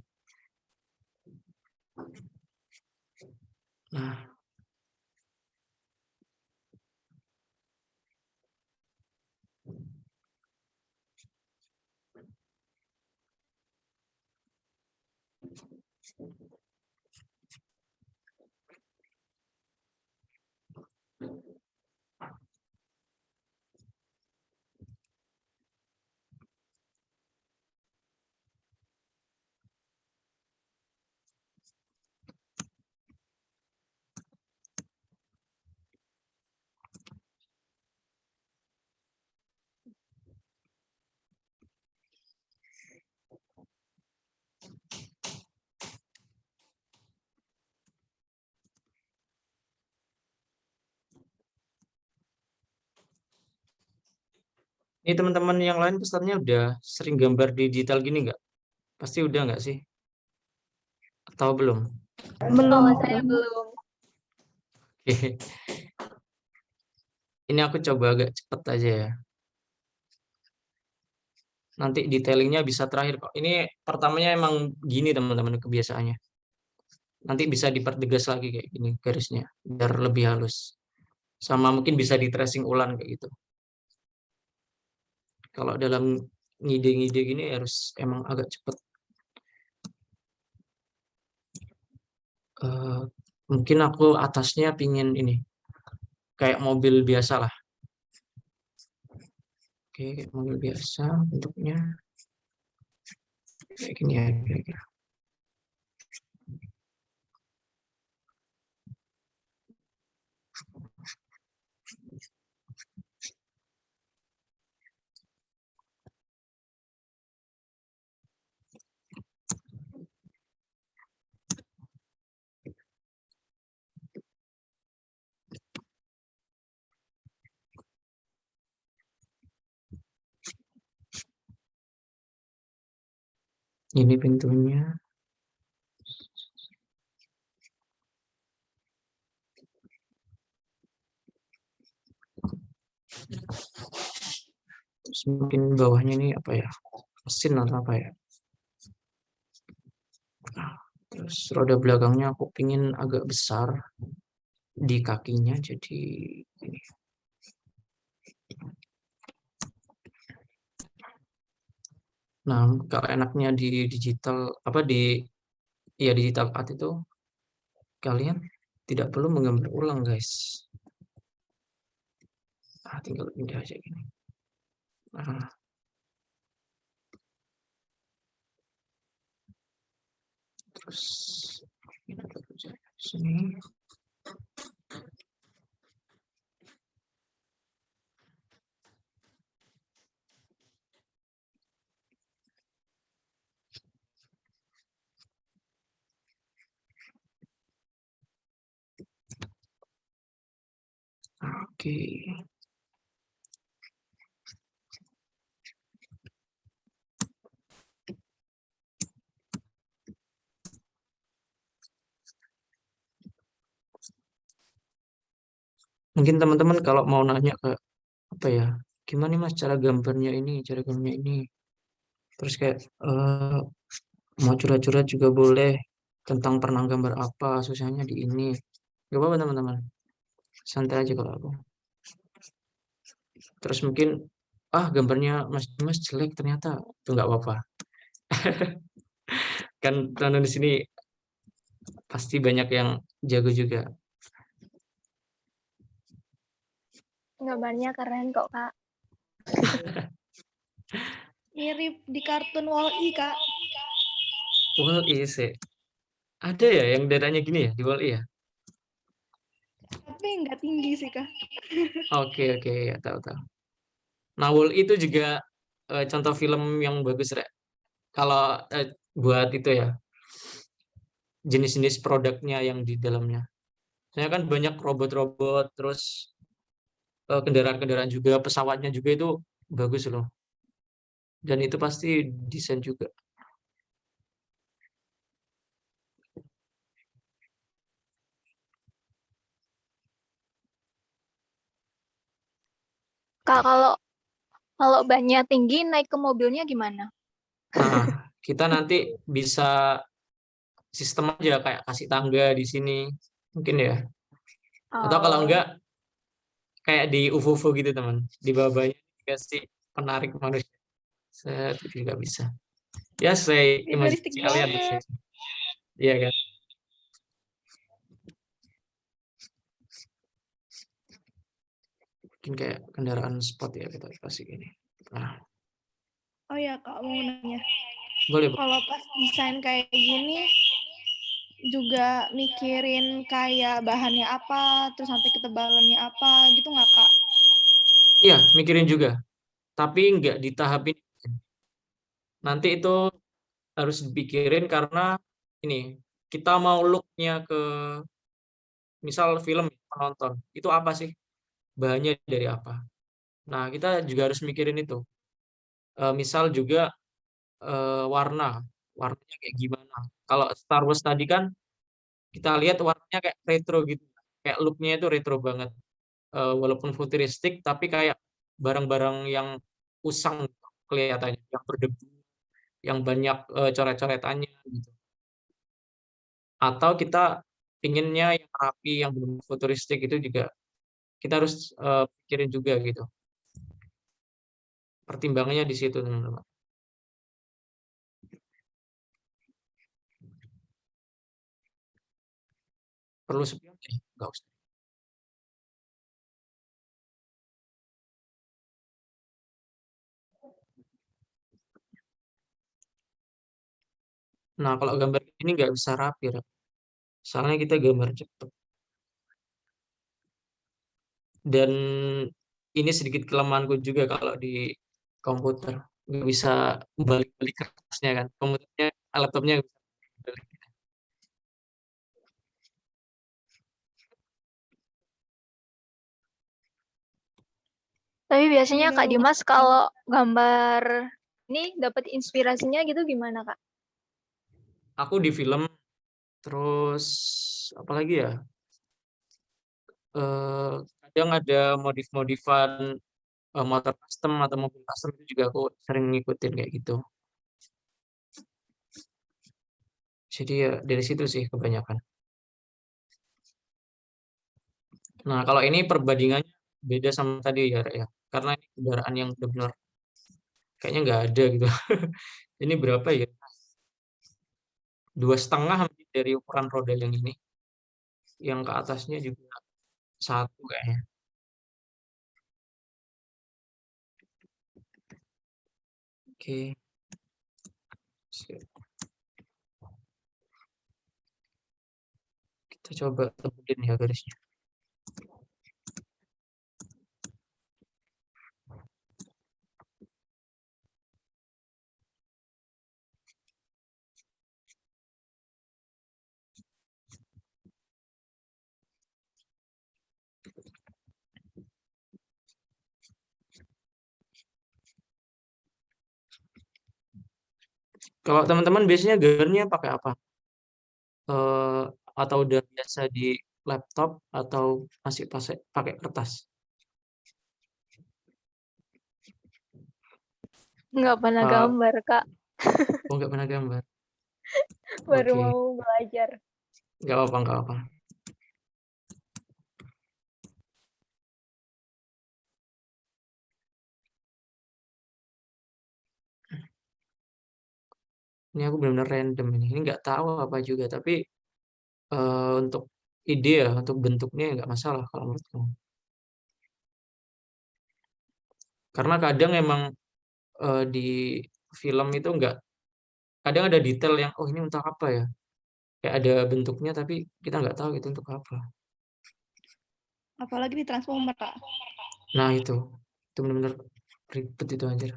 Nah, ini teman-teman yang lain pesertanya udah sering gambar digital gini nggak? Pasti udah nggak sih? Atau belum? Kalau saya belum. Ini aku coba agak cepet aja ya. Nanti detailingnya bisa terakhir kok. Ini pertamanya emang gini teman-teman kebiasaannya. Nanti bisa dipertegas lagi kayak gini garisnya biar lebih halus. Sama mungkin bisa di tracing ulang kayak gitu. Kalau dalam ngide-ngide gini harus emang agak cepet. Mungkin aku atasnya pingin ini kayak mobil biasa lah. Oke, kayak mobil biasa bentuknya kayak gini ya kira-kira. Ini pintunya. Terus mungkin bawahnya ini apa ya? Mesin atau apa ya? Nah, terus roda belakangnya aku pingin agak besar di kakinya jadi ini. Nah, kalau enaknya di digital apa di ya digital art itu kalian tidak perlu menggambar ulang, guys. Nah, tinggal pindah aja gini. Nah, terus ini ada kerja di sini. Oke. Mungkin teman-teman kalau mau nanya ke apa ya, gimana nih Mas cara gambarnya ini, cara gambarnya ini. Terus kayak mau curhat-curhat juga boleh tentang pernah gambar apa, susahnya di ini. Gak apa-apa teman-teman. Santai aja kalau aku. Terus mungkin gambarnya Mas Dimas jelek ternyata itu nggak apa-apa. Kan teman di sini pasti banyak yang jago juga. Gambarnya keren kok, Kak. Mirip di kartun Wall-E, Kak. Wall-E sih. Ada ya yang dadanya gini ya di Wall-E ya? Tapi nggak tinggi sih, Kak. Oke ya tahu. Nah Wall-E itu juga contoh film yang bagus Rek. Kalau buat itu ya jenis-jenis produknya yang di dalamnya. Saya kan banyak robot-robot, terus kendaraan-kendaraan juga, pesawatnya juga itu bagus loh. Dan itu pasti desain juga. Kak, kalau bannya tinggi naik ke mobilnya gimana? Nah, kita nanti bisa sistem aja kayak kasih tangga di sini, mungkin ya. Atau kalau Oh, enggak, kayak di UFO gitu teman, di bawahnya dikasih penarik manusia. Itu juga bisa. Ya, saya Futuristik imajinasi kalian. banget. Iya kan? Mungkin kayak kendaraan sport ya kita kasih gini. Nah, Oh ya, Kak, mau nanya. boleh. Kalau pas desain kayak gini, juga mikirin kayak bahannya apa, terus sampai ketebalannya apa, gitu nggak, Kak? Iya, mikirin juga. Tapi nggak ditahapin. Nanti itu harus dipikirin karena ini, kita mau look-nya ke misal film penonton, itu apa sih? Bahannya dari apa? Nah, kita juga harus mikirin itu. Misal juga warnanya kayak gimana. Kalau Star Wars tadi kan kita lihat warnanya kayak retro gitu. Kayak look-nya itu retro banget. Walaupun futuristik, tapi kayak barang-barang yang usang, kelihatannya, yang berdebu, yang banyak coret-coretannya gitu. Atau kita pinginnya yang rapi, yang benar futuristik itu juga kita harus pikirin juga gitu. Pertimbangannya di situ teman-teman. Perlu spion ya? Nggak usah. Nah, kalau gambar ini nggak bisa rapi, Rap. Soalnya kita gambar cepet. Dan ini sedikit kelemahanku juga kalau di komputer. Nggak bisa balik-balik kertasnya kan. Komputernya, laptopnya nggak bisa balik. Tapi biasanya Udah Kak lulus. Dimas kalau gambar ini dapat inspirasinya gitu gimana Kak? Aku di film, terus apalagi ya? Kadang ada modif-modifan motor custom atau mobil custom itu juga aku sering ngikutin kayak gitu. Jadi ya dari situ sih kebanyakan. Nah, kalau ini perbandingannya beda sama tadi ya, Rek, ya. Karena ini kendaraan yang benar-benar kayaknya nggak ada gitu. Ini berapa ya? 2,5 mungkin dari ukuran roda yang ini. Yang ke atasnya juga 1 kayaknya. Oke. Sip. Kita coba tebelin ya garisnya. Kalau teman-teman biasanya gambarnya pakai apa? Eh, atau udah biasa di laptop atau masih pakai kertas? Nggak pernah Eh, gambar Kak, oh, nggak pernah gambar. baru Oke, mau belajar. nggak apa-apa, nggak apa. Ini aku benar-benar random ini. Ini nggak tahu apa juga, tapi untuk ide ya, untuk bentuknya nggak masalah kalau menurutku. Karena kadang emang di film itu nggak, kadang ada detail yang, oh ini untuk apa ya? Kayak ada bentuknya, tapi kita nggak tahu itu untuk apa. Apalagi di Transformer, Kak. Nah itu benar-benar ribet itu anjir.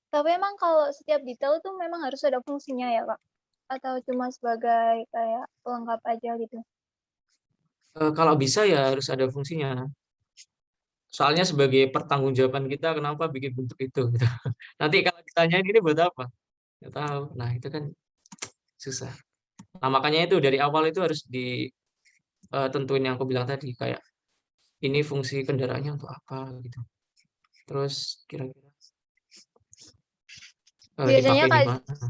Tapi emang kalau setiap detail tuh memang harus ada fungsinya ya Kak? Atau cuma sebagai kayak pelengkap aja gitu? Kalau bisa ya harus ada fungsinya. Soalnya sebagai pertanggungjawaban kita kenapa bikin bentuk itu gitu. Nanti kalau ditanya ini buat apa? Nggak tahu. Nah, itu kan susah. Nah, makanya itu dari awal itu harus ditentuin yang aku bilang tadi kayak ini fungsi kendaraannya untuk apa gitu. Terus kira-kira Biasanya dipakai di Kak, mana?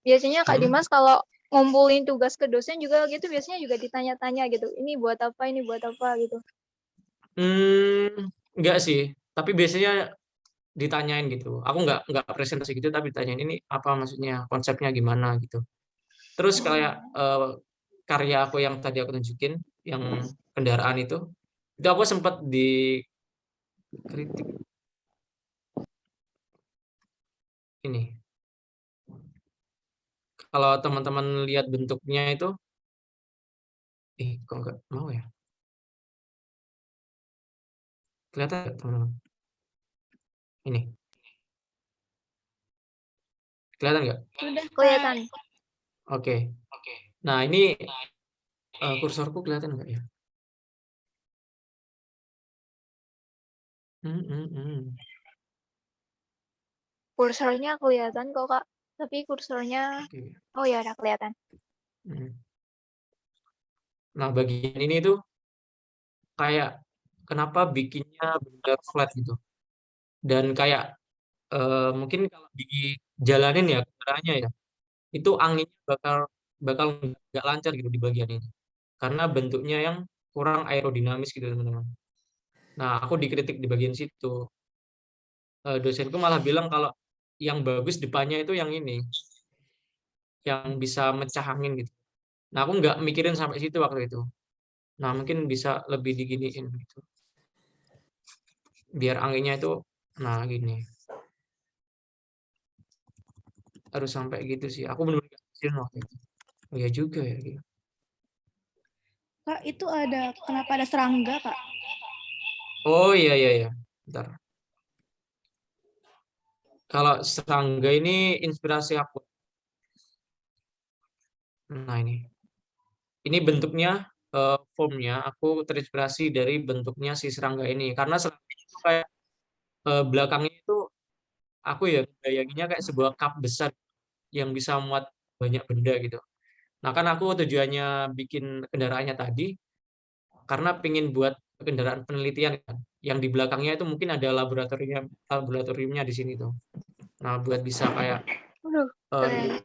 biasanya Kak Hmm? Dimas kalau ngumpulin tugas ke dosen juga gitu biasanya juga ditanya-tanya gitu. Ini buat apa, ini buat apa gitu. Enggak sih. Tapi biasanya ditanyain gitu. Aku nggak presentasi gitu, tapi ditanyain ini apa maksudnya, konsepnya gimana gitu. Terus kayak karya aku yang tadi aku tunjukin, yang kendaraan itu aku sempat dikritik ini. Kalau teman-teman lihat bentuknya itu, kok nggak mau ya? Kelihatan nggak teman-teman? Ini, kelihatan nggak? Sudah, Kak. Kelihatan. Oke. Nah ini kursorku kelihatan nggak ya? Hmm, hmm, hmm. Kursornya kelihatan kok Kak. Tapi kursornya, Oke. oh ya udah kelihatan. Hmm. Nah bagian ini tuh kayak kenapa bikinnya benar flat gitu? Dan kayak mungkin kalau dijalanin ya kendaraannya ya, itu anginnya bakal bakal nggak lancar gitu di bagian ini. Karena bentuknya yang kurang aerodinamis gitu teman-teman. Nah, aku dikritik di bagian situ. Dosenku malah bilang kalau yang bagus depannya itu yang ini, yang bisa mecah angin gitu. Nah, aku nggak mikirin sampai situ waktu itu. Nah, mungkin bisa lebih diginiin gitu. Biar anginnya itu, nah gini. Harus sampai gitu sih. Aku benar-benar nggak mikirin waktu itu. Oh ya juga ya. Gitu. Kak, itu kenapa ada serangga, Kak? Oh iya iya iya. Bentar. Kalau serangga ini inspirasi aku. Nah ini bentuknya formnya aku terinspirasi dari bentuknya si serangga ini karena serangga itu kayak belakangnya itu aku ya bayanginnya kayak sebuah cup besar yang bisa muat banyak benda gitu. Nah kan aku tujuannya bikin kendaraannya tadi karena pingin buat kendaraan penelitian kan, yang di belakangnya itu mungkin ada laboratoriumnya di sini tuh. Nah buat bisa kayak Waduh, eh, keren.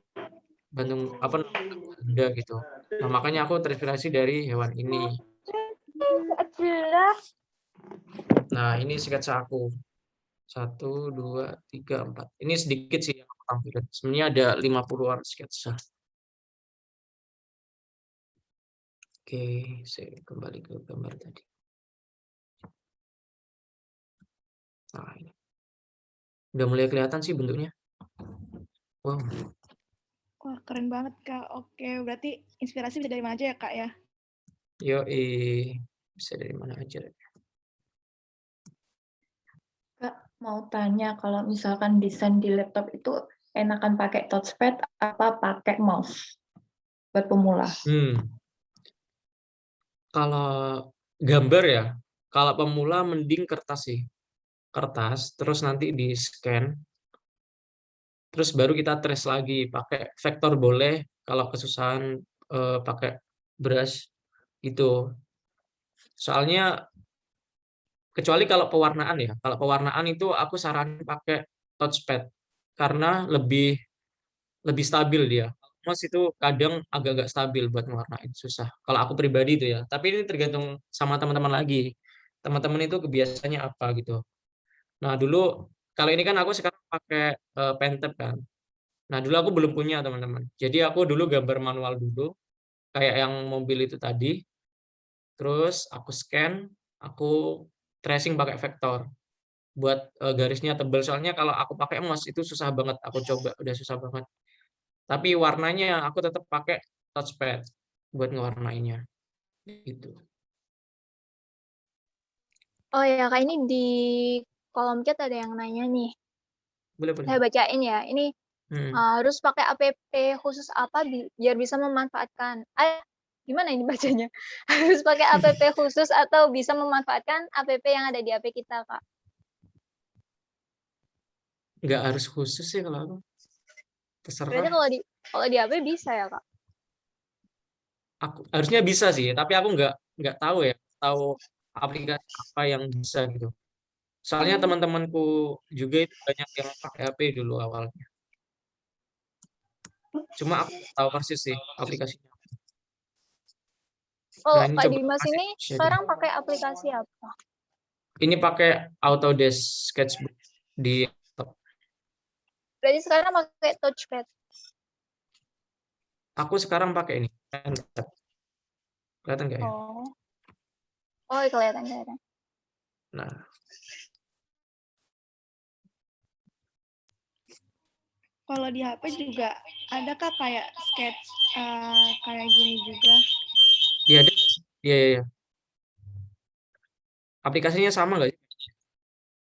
bantu apa benda gitu. Nah makanya aku terinspirasi dari hewan ini. Nah ini sketsa aku. 1, 2, 3, 4. Ini sedikit sih yang aku tampilkan. Sebenarnya ada 50-an sketsa. Oke, saya kembali ke gambar tadi. Nah, ini. Udah mulai kelihatan sih bentuknya. Wow. Wah, keren banget, Kak. Oke, berarti inspirasi bisa dari mana aja ya, Kak ya? Yo, bisa dari mana aja. Kak, mau tanya kalau misalkan desain di laptop itu enakan pakai touchpad apa pakai mouse buat pemula? Kalau gambar ya, kalau pemula mending kertas sih. Kertas, terus nanti di scan, terus baru kita trace lagi. Pakai vektor boleh, kalau kesusahan pakai brush gitu. Soalnya kecuali kalau pewarnaan ya. Kalau pewarnaan itu aku saranin pakai touchpad karena lebih stabil dia. Mas itu kadang agak-agak stabil buat mewarnain, susah. Kalau aku pribadi itu ya. Tapi ini tergantung sama teman-teman lagi. Teman-teman itu kebiasaannya apa gitu. Nah, dulu kalau ini kan aku sekarang pakai Pentab kan. Nah, dulu aku belum punya teman-teman. Jadi aku dulu gambar manual dulu kayak yang mobil itu tadi. Terus aku scan, aku tracing pakai vektor buat garisnya tebal. Soalnya kalau aku pakai emas itu susah banget. Aku coba udah susah banget. Tapi warnanya aku tetap pakai touchpad buat ngewarnainnya. Gitu. Oh ya, Kak, ini di kolom chat ada yang nanya nih. Boleh, boleh. Saya bacain ya. Ini harus pakai app khusus apa biar bisa memanfaatkan. Gimana ini bacanya? Harus pakai app khusus atau bisa memanfaatkan app yang ada di HP kita, Kak? Nggak harus khusus sih kalau aku. Berarti Terserah. kalau di HP bisa ya, Kak? Aku harusnya bisa sih, tapi aku nggak tahu ya, tahu aplikasi apa yang bisa gitu. Soalnya teman-temanku juga itu banyak yang pakai HP dulu awalnya. Cuma aku nggak tahu persis sih aplikasinya. Oh, Nah, ini Kak coba Dimas kasih ini share deh. sekarang pakai aplikasi apa? Ini pakai Autodesk Sketchbook di laptop. Berarti sekarang pakai touchpad. Aku sekarang pakai ini. Kelihatan nggak ya? Oh, kelihatan. Nah, Kalau di HP juga ada Kak kayak sketch kayak gini juga? iya ada nggak sih? Iya, iya, iya. Aplikasinya sama nggak sih?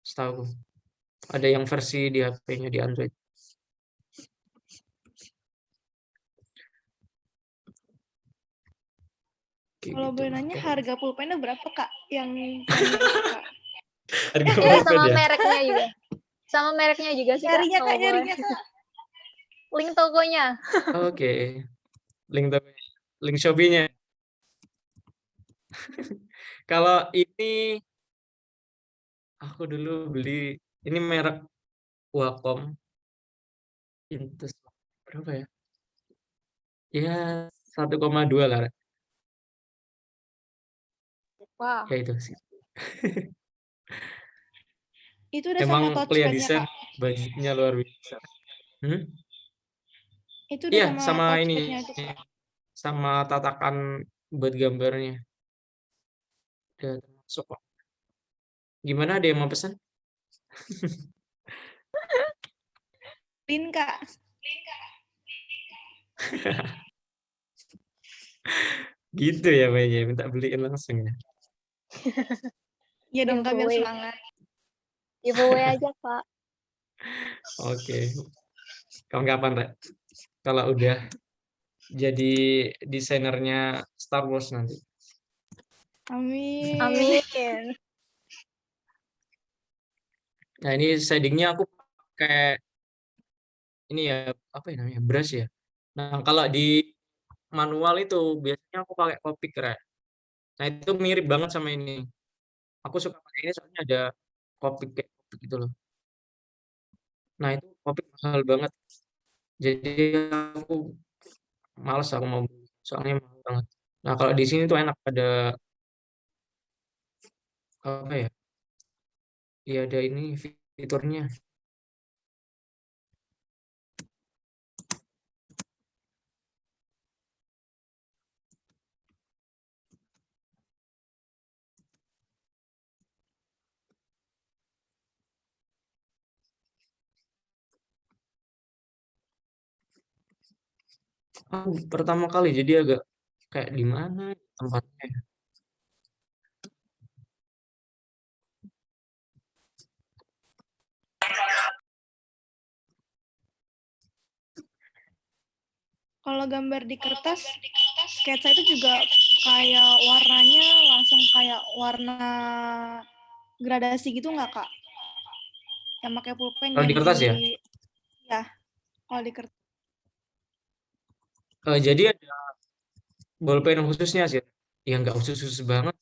Setahu ada yang versi di HP-nya di Android. Kalau boleh nanya harga pulpennya berapa Kak? Yang Kak? Harga Iya, pulpen sama ya? mereknya juga. Sama mereknya juga sih, Kak. Nyarinya kalau Kak, boleh. nyarinya Kak. Link tokonya. Oke. Link link Shopee-nya. Kalau ini aku dulu beli Ini merek Wacom. Intus berapa ya? Ya 1,2 lah. Wah, Ya itu sih. Itu udah sama Emang Clear touchpadnya Design Kak. budgetnya luar biasa. Hmm? Itu udah Iya, sama sama ini, touchpadnya itu Kak. sama tatakan buat gambarnya. Udah termasuk kok. Gimana, ada yang mau pesan? Lin Kak. Gitu ya mainnya, minta beliin langsung ya. Ya dong Kak biar giveaway. semangat. Giveaway aja, Kak. Oke. Kapan-kapan, Rek. Kalau udah jadi desainernya Star Wars nanti. Amin. Amin. Nah, ini shadingnya aku pakai ini ya, apa ya namanya, brush ya. Nah, kalau di manual itu biasanya aku pakai Copic, Rek. Nah, itu mirip banget sama ini. Aku suka pakai ini soalnya ada Copic kayak Copic gitu loh. Nah, itu Copic mahal banget. Jadi aku males aku mau beli, soalnya mahal banget. Nah, kalau di sini tuh enak, ada apa ya? Ya ada ini fiturnya. Aku pertama kali jadi agak kayak di mana tempatnya. Kalau gambar di kertas, sketsa itu juga kayak warnanya langsung kayak warna gradasi gitu nggak Kak? Yang pakai pulpen Kalau di yang kertas ya, ya, kalau di kertas. jadi ada bolpen khususnya sih. Ya nggak khusus-khusus banget.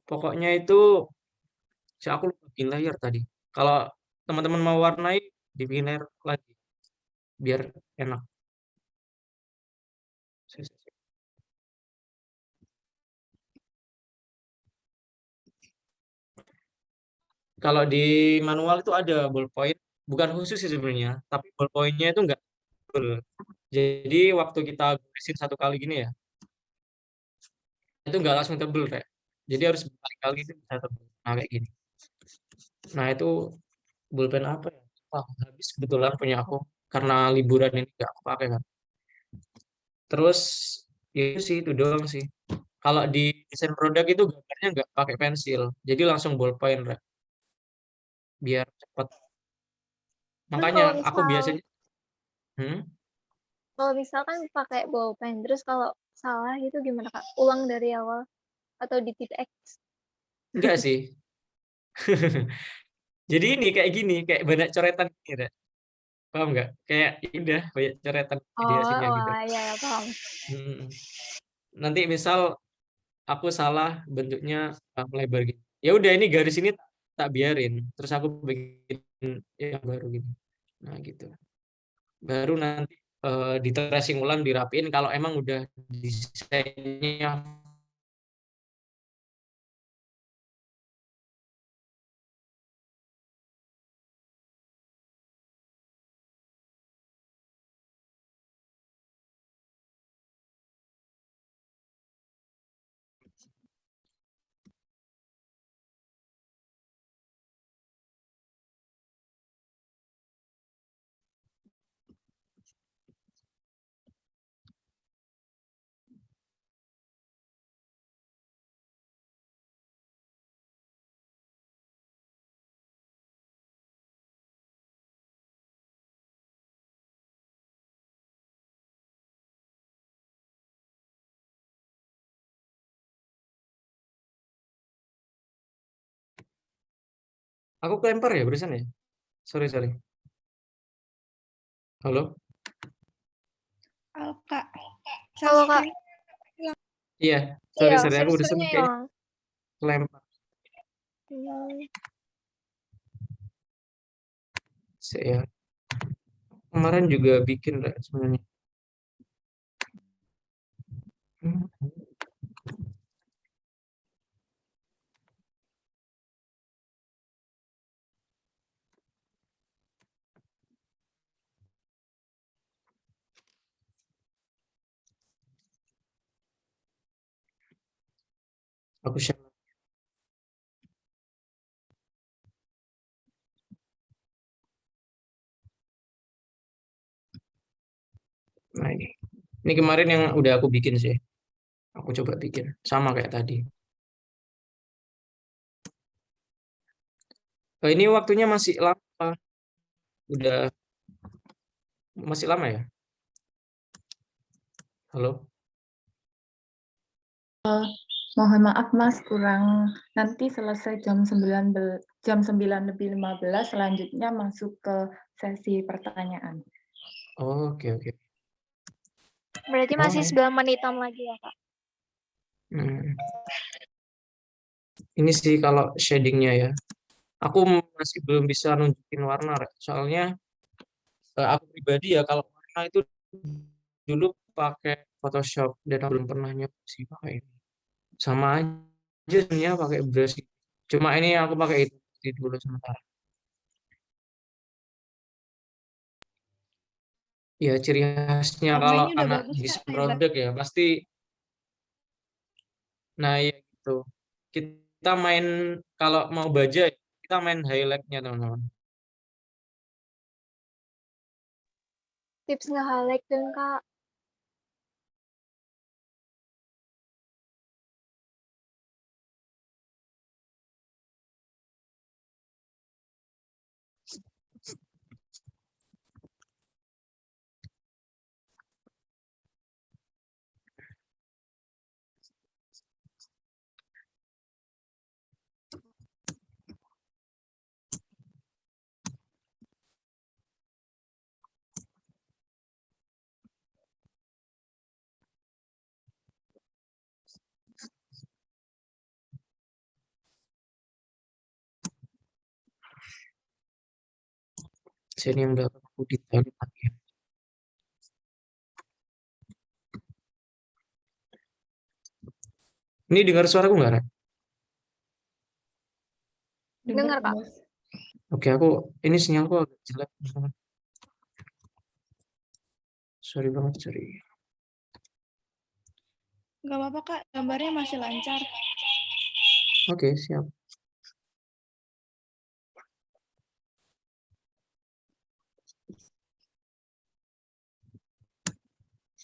Pokoknya itu, aku lupa bikin layer tadi. Kalau teman-teman mau warnai, dibikin layer lagi biar enak. Kalau di manual itu ada ballpoint, bukan khusus sih sebenarnya, tapi ballpointnya itu enggak tebel. Jadi waktu kita garisin satu kali gini ya, itu enggak langsung tebel kayak. Jadi harus berkali-kali itu bisa tebel. Nah kayak gini. Nah itu pulpen apa ya? Wah, habis kebetulan punya aku karena liburan ini enggak aku pakai kan. Terus ya itu sih, itu doang sih. Kalau di desain produk itu gambarnya nggak pakai pensil, jadi langsung ballpoint, Rek. Biar cepat. Kan Makanya aku biasanya, hmm? kalau misalkan pakai bolpen, terus kalau salah gitu gimana, Kak? Ulang dari awal atau di titik X? Enggak sih. Jadi ini kayak gini, kayak banyak coretan gini, Rek. Paham nggak? Kayak ya udah banyak coretan di Oh, hasilnya gitu. wah, ya, ya, paham. Hmm. Nanti misal aku salah bentuknya lebar gitu. Ya udah ini garis ini tak biarin, terus aku bikin yang baru gitu. Nah gitu. Baru nanti di tracing ulang, dirapiin kalau emang udah desainnya. Aku kelempar ya barusan ya. Sorry sorry. Halo. Oh, Kak. Halo, Kak. Iya. Iya, Sorry aku barusan screen-nya kayaknya hilang. kelempar. Hmm. Saya kemarin juga bikin Rek, sebenarnya. Aku share. Nah ini kemarin yang udah aku bikin sih. Aku coba bikin sama kayak tadi. Ini waktunya masih lama. Udah masih lama ya? Halo? Mohon maaf Mas, kurang nanti selesai jam 9 lebih 15, selanjutnya masuk ke sesi pertanyaan. Oke, oke. Berarti masih Oh. 9 menitan lagi ya, Kak? Ini sih kalau shadingnya ya. Aku masih belum bisa nunjukin warna, Rek. Soalnya aku pribadi ya kalau warna itu dulu pakai Photoshop dan aku belum pernah nyoba sih pakai ini. Sama aja sebenarnya pakai brush. Cuma ini aku pakai itu dulu sementara. Ya ciri khasnya kalau Warnanya udah anak bagus, Kak. desain Hebat. produk ya pasti. Nah ya gitu. Kita main kalau mau baja kita main highlightnya teman-teman. Tips nge-highlight dong, Kak. Sini yang udah aku detail lagi. Ini dengar suaraku nggak, Rek? Dengar, Kak. Mas. Oke, ini sinyalku agak jelek. Sorry banget, sorry. Nggak apa-apa, Kak. Gambarnya masih lancar. Oke, siap.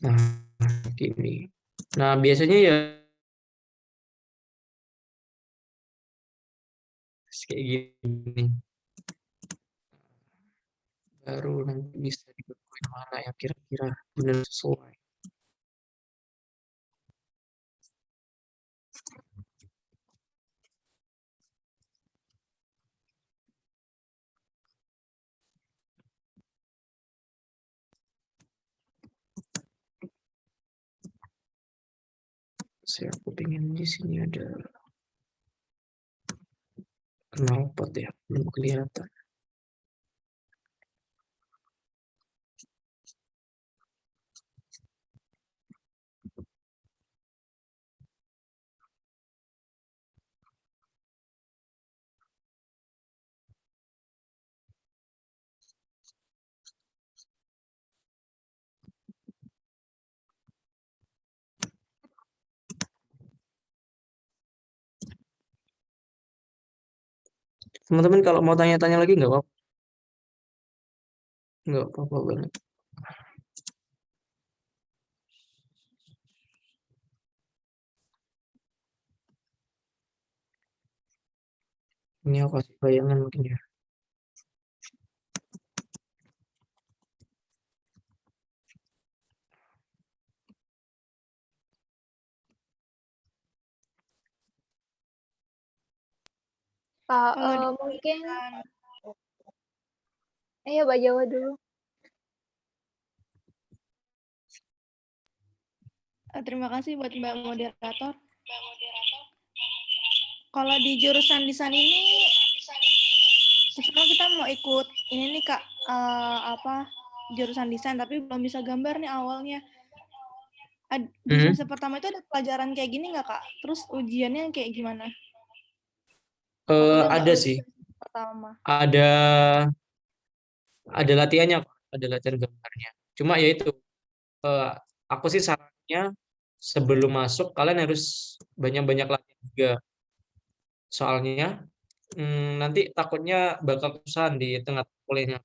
Nah, gini. Nah, biasanya ya kayak gini. Baru nanti bisa ditentuin mana yang kira-kira benar sesuai. Aku pengen di sini ada knalpot ya, belum kelihatan. Teman-teman kalau mau tanya-tanya lagi nggak apa-apa. Nggak apa-apa banget. Ini aku kasih bayangan mungkin ya. Kak, Kalau mungkin ayo Mbak Jawa dulu. terima kasih buat Mbak Moderator. Kalau di jurusan desain ini, misalnya kita mau ikut ini nih Kak, jurusan desain tapi belum bisa gambar nih awalnya. Di Mhm. semester pertama itu ada pelajaran kayak gini nggak, Kak? Terus ujiannya kayak gimana? Ada sih, Pertama. ada latihannya, ada latihan gambarnya. Cuma ya itu, aku sih sarannya sebelum masuk kalian harus banyak-banyak latihan juga. Soalnya nanti takutnya bakal kesusahan di tengah kuliahnya.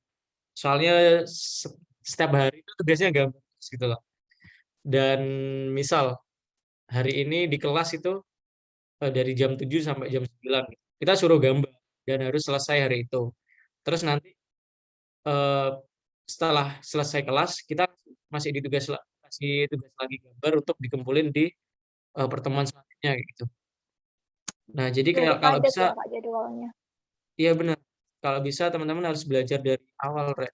Soalnya setiap hari itu tugasnya gambar gitu loh. Dan misal hari ini di kelas itu dari jam 7 sampai jam 9 kita suruh gambar dan harus selesai hari itu. Terus nanti eh, setelah selesai kelas kita masih kasih tugas lagi gambar untuk dikumpulin di pertemuan selanjutnya gitu. Nah, jadi Jadi kalau padat bisa, ya Kak jadwalnya. iya benar. Kalau bisa teman-teman harus belajar dari awal, Rek.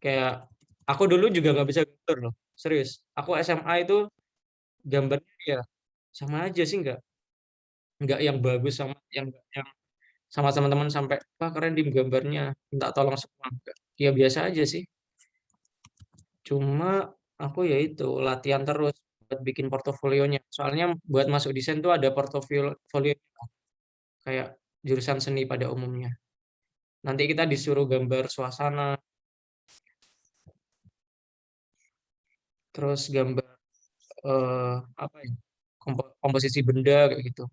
Kayak aku dulu juga nggak bisa gambar loh, serius. Aku SMA itu gambarnya ya sama aja sih, nggak yang bagus sama yang sama teman-teman sampai wah keren di gambarnya, minta tolong semua. Nggak. Ya biasa aja sih. Cuma aku ya itu latihan terus buat bikin portofolionya. Soalnya buat masuk desain tuh ada portofolio kayak jurusan seni pada umumnya. Nanti kita disuruh gambar suasana, terus gambar apa ya? Komposisi benda kayak gitu.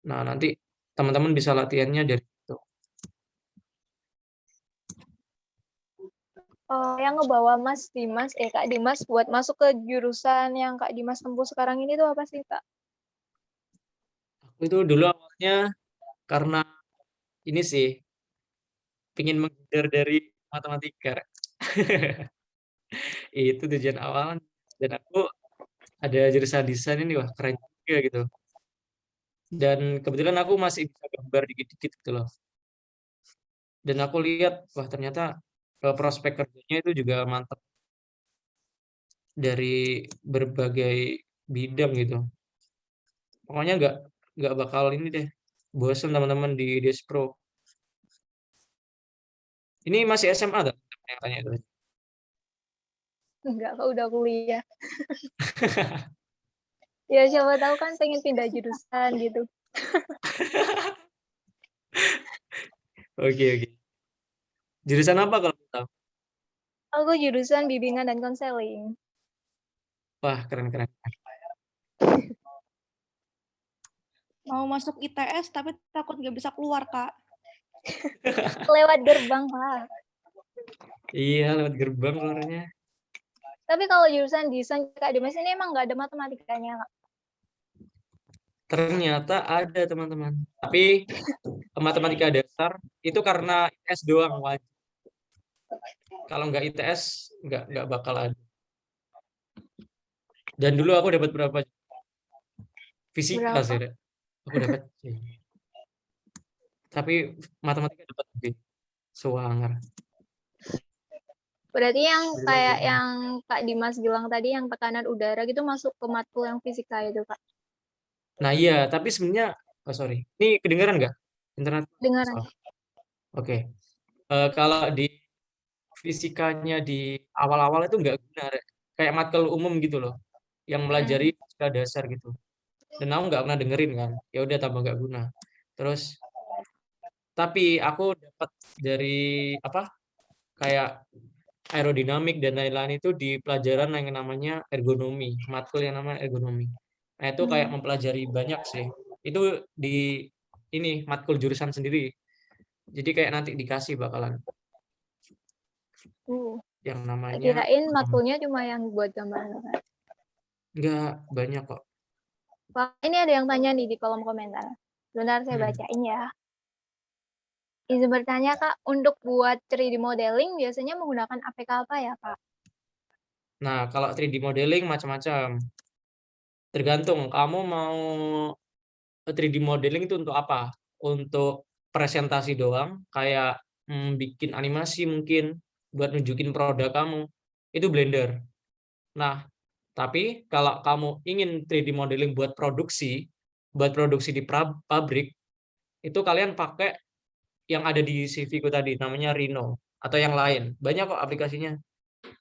Nah, nanti teman-teman bisa latihannya dari itu. Yang ngebawa Kak Dimas buat masuk ke jurusan yang Kak Dimas tempuh sekarang ini tuh apa sih, Kak? Aku itu dulu awalnya karena ini sih pingin menghindar dari matematika. Itu tujuan awal. Dan aku ada jurusan desain ini wah keren juga gitu. Dan kebetulan aku masih bisa gambar dikit-dikit gitu loh. Dan aku lihat wah ternyata prospek kerjanya itu juga mantap dari berbagai bidang gitu. Pokoknya nggak bakal ini deh bosan teman-teman di Despro. Ini masih SMA tak? Yang tanya itu. Enggak, Kak, udah kuliah. Ya siapa tahu kan pengen pindah jurusan gitu. Oke oke. Jurusan apa kalau tahu? Aku jurusan bimbingan dan konseling. Wah keren keren. Mau masuk ITS tapi takut nggak bisa keluar, Kak. Lewat gerbang, Kak. Iya lewat gerbang keluarnya. Tapi kalau jurusan desain Kak Dimas ini emang nggak ada matematikanya, Kak? Ternyata ada teman-teman. Tapi matematika dasar itu karena ITS doang wajib. Kalau nggak ITS nggak bakal ada. Dan dulu aku dapat berapa? Fisika Berapa? sih, Rek. Aku dapat. Tapi matematika dapat B. Suwanger. Berarti yang Dulu kayak aku- yang Kak Dimas bilang tadi yang tekanan udara gitu masuk ke matkul yang fisika itu, Kak. Nah iya, tapi sebenarnya, oh sorry, ini kedengaran nggak? Internet? Dengaran. Oh, oke. Kalau di fisikanya di awal-awal itu nggak guna, Rek. Kayak matkul umum gitu loh, yang melajari fisika dasar gitu. Dan aku nggak pernah dengerin kan, ya udah tambah nggak guna. Terus, tapi aku dapat dari apa? Kayak aerodinamik dan lain-lain itu di pelajaran yang namanya ergonomi, matkul yang namanya ergonomi. Nah, itu kayak mempelajari banyak sih. Itu di ini matkul jurusan sendiri. Jadi kayak nanti dikasih bakalan yang namanya Kirain matkulnya cuma yang buat gambar. enggak banyak kok. Wah, ini ada yang tanya nih di kolom komentar. Sebentar saya bacain ya. Izin bertanya, Kak, untuk buat 3D modeling biasanya menggunakan APK apa ya, Kak? Nah, kalau 3D modeling macam-macam. Tergantung kamu mau 3D modeling itu untuk apa? Untuk presentasi doang, kayak bikin animasi mungkin buat nunjukin produk kamu. Itu Blender. Nah, tapi kalau kamu ingin 3D modeling buat produksi di pabrik, itu kalian pakai yang ada di CV ku tadi, namanya Rhino. atau yang lain. Banyak kok aplikasinya.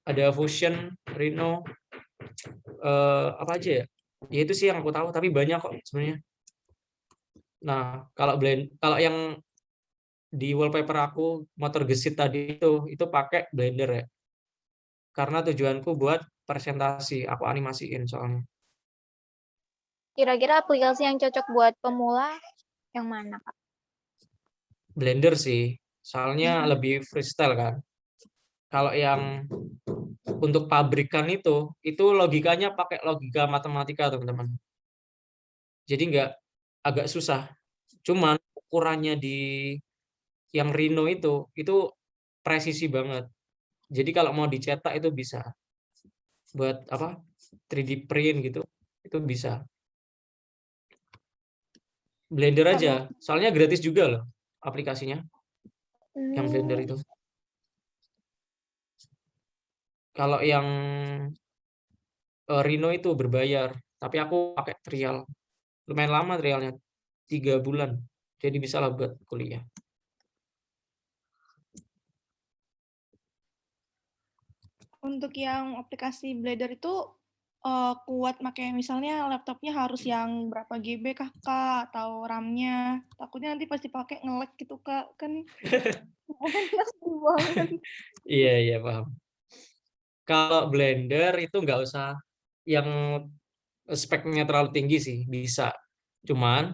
Ada Fusion, Rhino, apa aja ya? Ya itu sih yang aku tahu, tapi banyak kok sebenarnya. Nah, kalau yang di wallpaper aku motor gesit tadi itu pakai Blender ya. Karena tujuanku buat presentasi, aku animasiin soalnya. Kira-kira aplikasi yang cocok buat pemula yang mana, Kak? Blender sih, soalnya lebih freestyle kan. Kalau yang untuk pabrikan itu logikanya pakai logika matematika, teman-teman. Jadi nggak agak susah. Cuman ukurannya di yang Rhino itu presisi banget. Jadi kalau mau dicetak itu bisa. Buat apa? 3D print gitu, itu bisa. Blender aja, soalnya gratis juga loh aplikasinya, yang Blender itu. Kalau yang Rhino itu berbayar, tapi aku pakai trial. Lumayan lama trialnya, 3 bulan. Jadi bisa lah buat kuliah. Untuk yang aplikasi Blender itu kuat pakai misalnya laptopnya harus yang berapa GB kah Kak atau RAM-nya? Takutnya nanti pasti pakai nge-lag gitu Kak. Kan sedih banget. Iya, paham. Kalau Blender itu nggak usah yang speknya terlalu tinggi sih, bisa. Cuman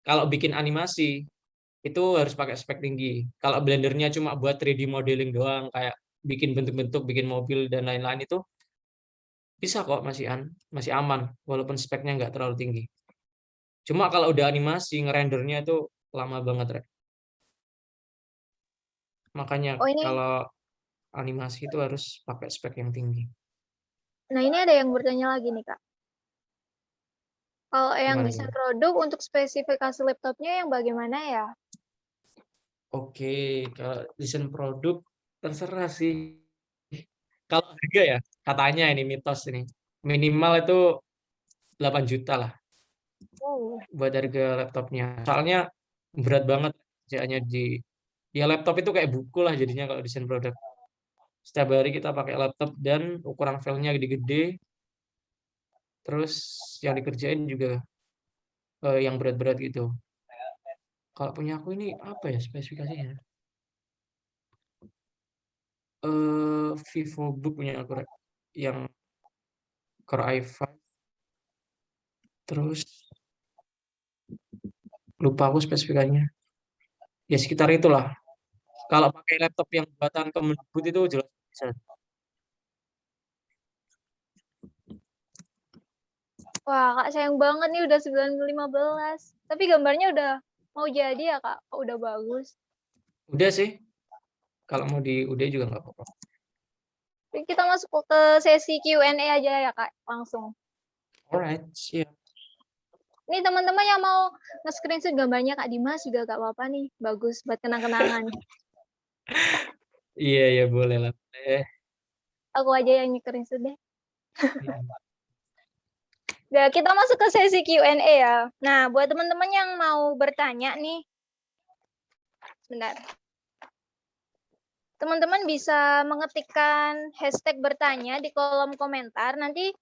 kalau bikin animasi itu harus pakai spek tinggi. Kalau Blendernya cuma buat 3D modeling doang, kayak bikin bentuk-bentuk, bikin mobil dan lain-lain itu bisa kok, masih aman walaupun speknya nggak terlalu tinggi. Cuma kalau udah animasi ngerendernya itu lama banget, Rek. Makanya Oh ini, kalau animasi itu harus pakai spek yang tinggi. nah ini ada yang bertanya lagi nih Kak. Kalau yang Gimana, desain gimana? produk untuk spesifikasi laptopnya yang bagaimana ya? Oke, kalau desain produk terserah sih. Kalau harga ya, katanya ini mitos ini. Minimal itu 8 juta lah buat harga laptopnya. Soalnya berat banget kerjaannya ya laptop itu kayak buku lah jadinya kalau desain produk. Setiap hari kita pakai laptop dan ukuran filenya gede-gede. Terus yang dikerjain juga yang berat-berat gitu. Kalau punya aku ini apa ya spesifikasinya? VivoBook punya aku, Rek. Yang Core i5. Terus lupa aku spesifikasinya. Ya sekitar itulah. Kalau pakai laptop yang buatan Kemendikbud itu jelas bisa. Wah, Kak sayang banget nih udah 9.15. Tapi gambarnya udah mau jadi ya, Kak? Oh, udah bagus. Udah sih. Kalau mau udah juga nggak apa-apa. Kita masuk ke sesi Q&A aja ya, Kak, langsung. Alright, siap. Ini teman-teman yang mau nge-screenshot gambarnya Kak Dimas juga gak apa-apa nih. Bagus buat kenang-kenangan. Iya, boleh lah. Boleh. Aku aja yang screenshot deh. Hmm. Nah, kita masuk ke sesi Q&A ya. Nah, buat teman-teman yang mau bertanya nih. Sebentar. Teman-teman bisa mengetikkan hashtag bertanya di kolom komentar. Nanti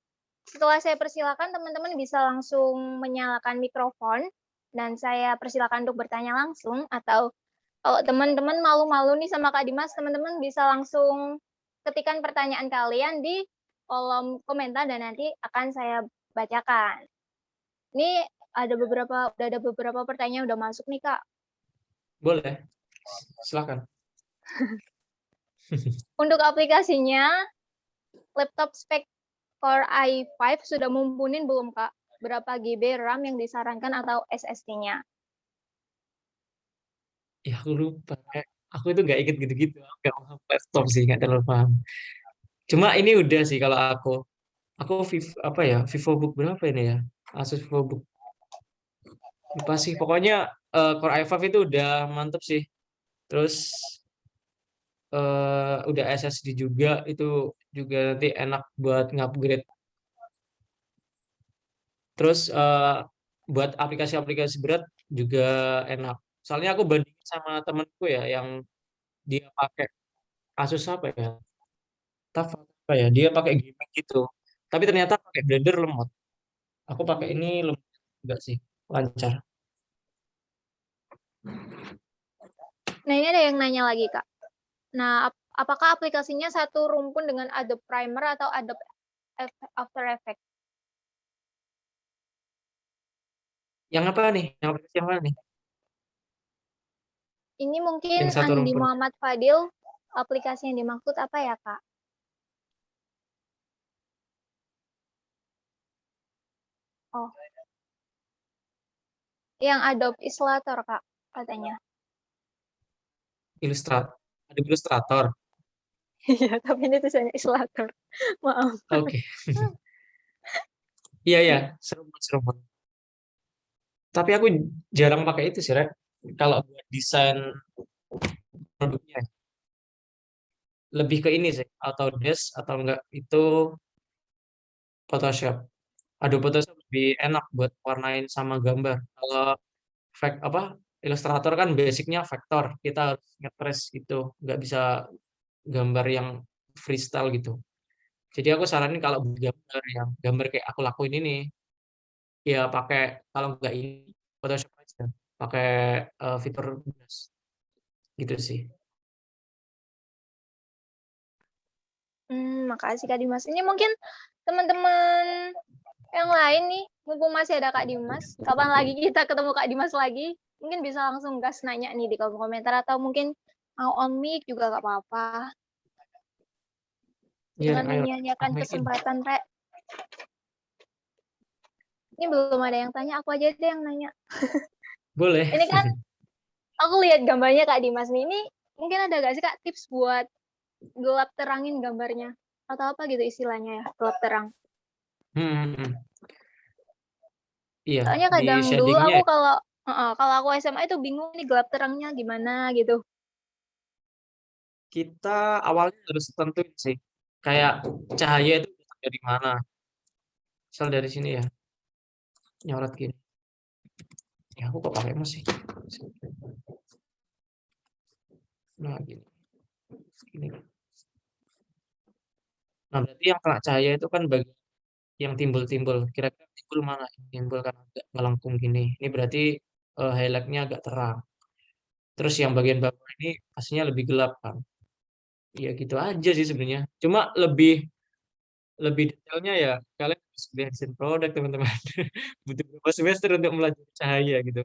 setelah saya persilakan, teman-teman bisa langsung menyalakan mikrofon. Dan saya persilakan untuk bertanya langsung. Atau kalau teman-teman malu-malu nih sama Kak Dimas, teman-teman bisa langsung ketikkan pertanyaan kalian di kolom komentar dan nanti akan saya bacakan. Ini udah ada beberapa pertanyaan udah masuk nih Kak. Boleh. Silakan. Untuk aplikasinya, laptop spek Core i5 sudah mumpunin belum Kak? Berapa GB RAM yang disarankan atau SSD-nya? Ya aku lupa. Aku itu nggak ikut gitu-gitu. Nggak paham laptop sih, nggak terlalu paham. Cuma ini udah sih kalau aku. Aku VivoBook berapa ini ya? Asus VivoBook. Lupa sih. Pokoknya Core i5 itu udah mantep sih. Terus udah SSD juga, itu juga nanti enak buat ngupgrade. Terus buat aplikasi-aplikasi berat juga enak. Soalnya aku bandingin sama temenku ya yang dia pakai Asus apa ya? TUF apa ya? Dia pakai gaming gitu. Tapi ternyata pakai Blender lemot. Aku pakai ini lemot enggak sih, lancar. Nah, ini ada yang nanya lagi, Kak. Nah, apakah aplikasinya satu rumpun dengan Adobe Primer atau Adobe After Effects? Yang apa nih? Yang aplikasi yang mana nih? Ini mungkin Yang satu Andi rumpun. Muhammad Fadil, aplikasi yang dimaksud apa ya, Kak? Oh, yang Adobe Illustrator, Kak, katanya. Ada Illustrator. Iya, tapi ini tulisannya Illustrator. Maaf. Oke. Iya ya, seru banget, seru banget. Tapi aku jarang pakai itu sih, Rek. Kalau buat desain produknya lebih ke ini sih, Autodesk atau enggak itu Photoshop. Adobe Photoshop lebih enak buat warnain sama gambar. Kalau apa Illustrator kan basicnya vektor, kita harus nge-trace itu, nggak bisa gambar yang freestyle gitu. Jadi aku saranin kalau buat gambar yang gambar kayak aku lakuin ini, ya pakai kalau nggak ini Photoshop aja, pakai fitur Brush gitu sih. Makasih Kak Dimas. Ini mungkin teman-teman yang lain nih, mumpung masih ada Kak Dimas, kapan lagi kita ketemu Kak Dimas lagi? Mungkin bisa langsung gas nanya nih di kolom komentar atau mungkin mau on mic juga gak apa-apa. Iya, Jangan ayo menyia-nyiakan ramein. kesempatan, Rek. Ini belum ada yang tanya, aku aja deh yang nanya. Boleh. Ini kan aku lihat gambarnya Kak Dimas nih. Ini mungkin ada gak sih Kak tips buat gelap terangin gambarnya? Atau apa gitu istilahnya ya, gelap terang. Hmm. Iya, Soalnya di kadang dulu shadingnya aku kalau aku SMA itu bingung nih gelap terangnya gimana gitu. kita awalnya harus tentuin sih, kayak cahaya itu datang dari mana. Misal dari sini ya, nyorot gini. Ya aku kok pakai sih. Nah gini. Gini. Nah berarti yang kena cahaya itu kan bagian yang timbul-timbul. Kira-kira timbul mana? Yang timbul kan agak melengkung gini. Ini berarti highlightnya agak terang. Terus yang bagian bawah ini pastinya lebih gelap kan. Ya gitu aja sih sebenarnya. Cuma lebih lebih detailnya ya kalian harus belajar desain produk teman-teman. Butuh beberapa semester untuk belajar cahaya gitu.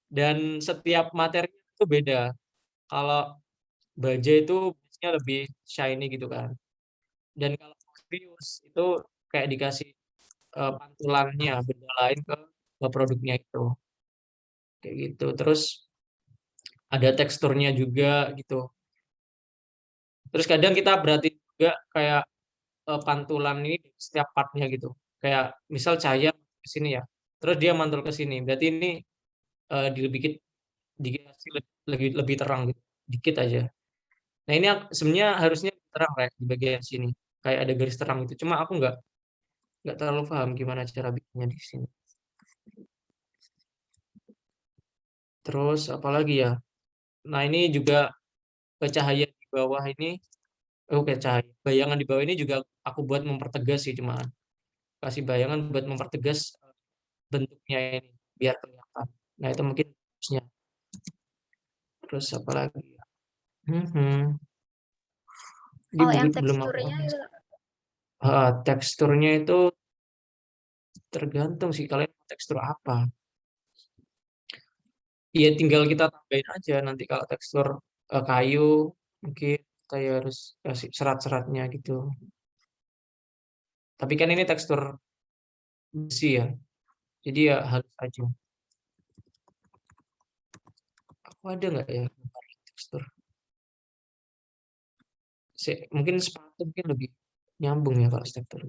Dan setiap materi itu beda. Kalau baja itu biasanya lebih shiny gitu kan. Dan kalau Morpheus itu kayak dikasih pantulannya benda lain ke produknya itu. Kayak gitu. Terus ada teksturnya juga gitu. Terus kadang kita berarti juga kayak pantulan ini di setiap partnya gitu. Kayak misal cahaya ke sini ya. Terus dia mantul ke sini. Berarti ini dikasih lebih terang gitu. Dikit aja. Nah ini sebenarnya harusnya terang kayak di bagian sini. Kayak ada garis terang itu. Cuma aku nggak terlalu paham gimana cara bikinnya di sini. Terus apalagi ya? Nah ini juga cahaya di bawah ini. Oke cahaya. Bayangan di bawah ini juga aku buat mempertegas sih cuma kasih bayangan buat mempertegas bentuknya ini biar kelihatan. Nah itu mungkin tipsnya. Terus apa lagi ya? Ini Kalau yang belum aku teksturnya gitu. teksturnya itu tergantung sih kalian mau tekstur apa. Iya tinggal kita tambahin aja nanti kalau tekstur kayu mungkin kita ya harus kasih serat-seratnya gitu. Tapi kan ini tekstur besi ya, jadi ya halus aja. Aku ada nggak ya gambar tekstur? Mungkin sepatu mungkin lebih nyambung ya kalau tekstur.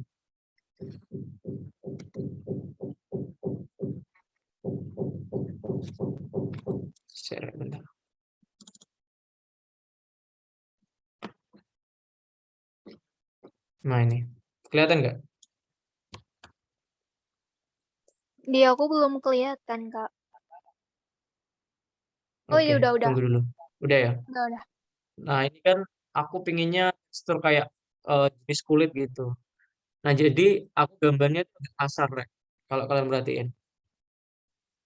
Share bentar. Nah ini kelihatan nggak? Di aku belum kelihatan Kak. Oh iya Oke, udah. tunggu dulu. Udah ya. Udah. Nah ini kan aku pinginnya tekstur kayak jenis kulit gitu. Nah, jadi aku gambarnya tuh agak kasar, Rek, kalau kalian perhatiin.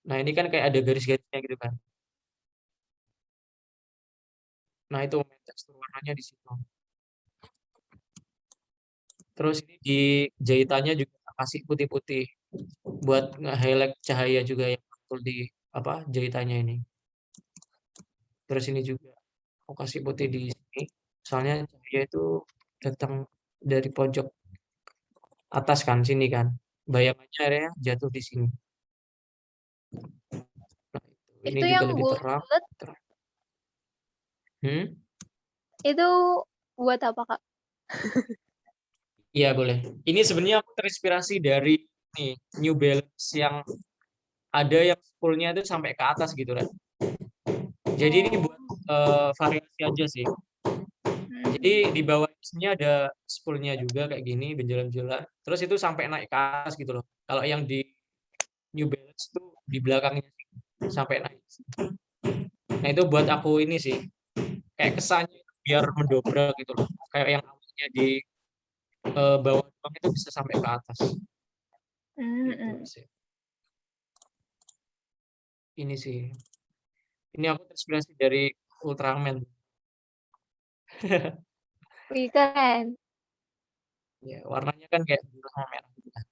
Nah, ini kan kayak ada garis-garisnya gitu kan. Nah, itu main tekstur warnanya di situ. Terus ini di jahitannya juga kasih putih-putih buat nge-highlight cahaya juga yang mantul di apa jahitannya ini. Terus ini juga aku kasih putih di sini. Soalnya cahaya itu datang dari pojok atas kan sini kan. Bayangannya akhirnya jatuh di sini. Nah, ini Itu juga yang lebih terang. bulat Hmm? itu buat apa, Kak? Iya boleh. Ini sebenarnya aku terinspirasi dari nih New Balance yang ada yang spoolnya itu sampai ke atas gitu kan. Jadi ini buat variasi aja sih. Jadi di bawah sini ada spoolnya juga kayak gini benjolan-benjolan. Terus itu sampai naik ke atas gitu loh. Kalau yang di New Balance tuh di belakangnya sampai naik. Nah itu buat aku ini sih kayak kesannya biar mendobrak gitu loh. Kayak yang awalnya di bawah doang itu bisa sampai ke atas. Gitu sih. Ini sih. Ini aku terinspirasi dari Ultraman. Wih, keren. Ya, warnanya kan kayak biru sama merah gitu kan.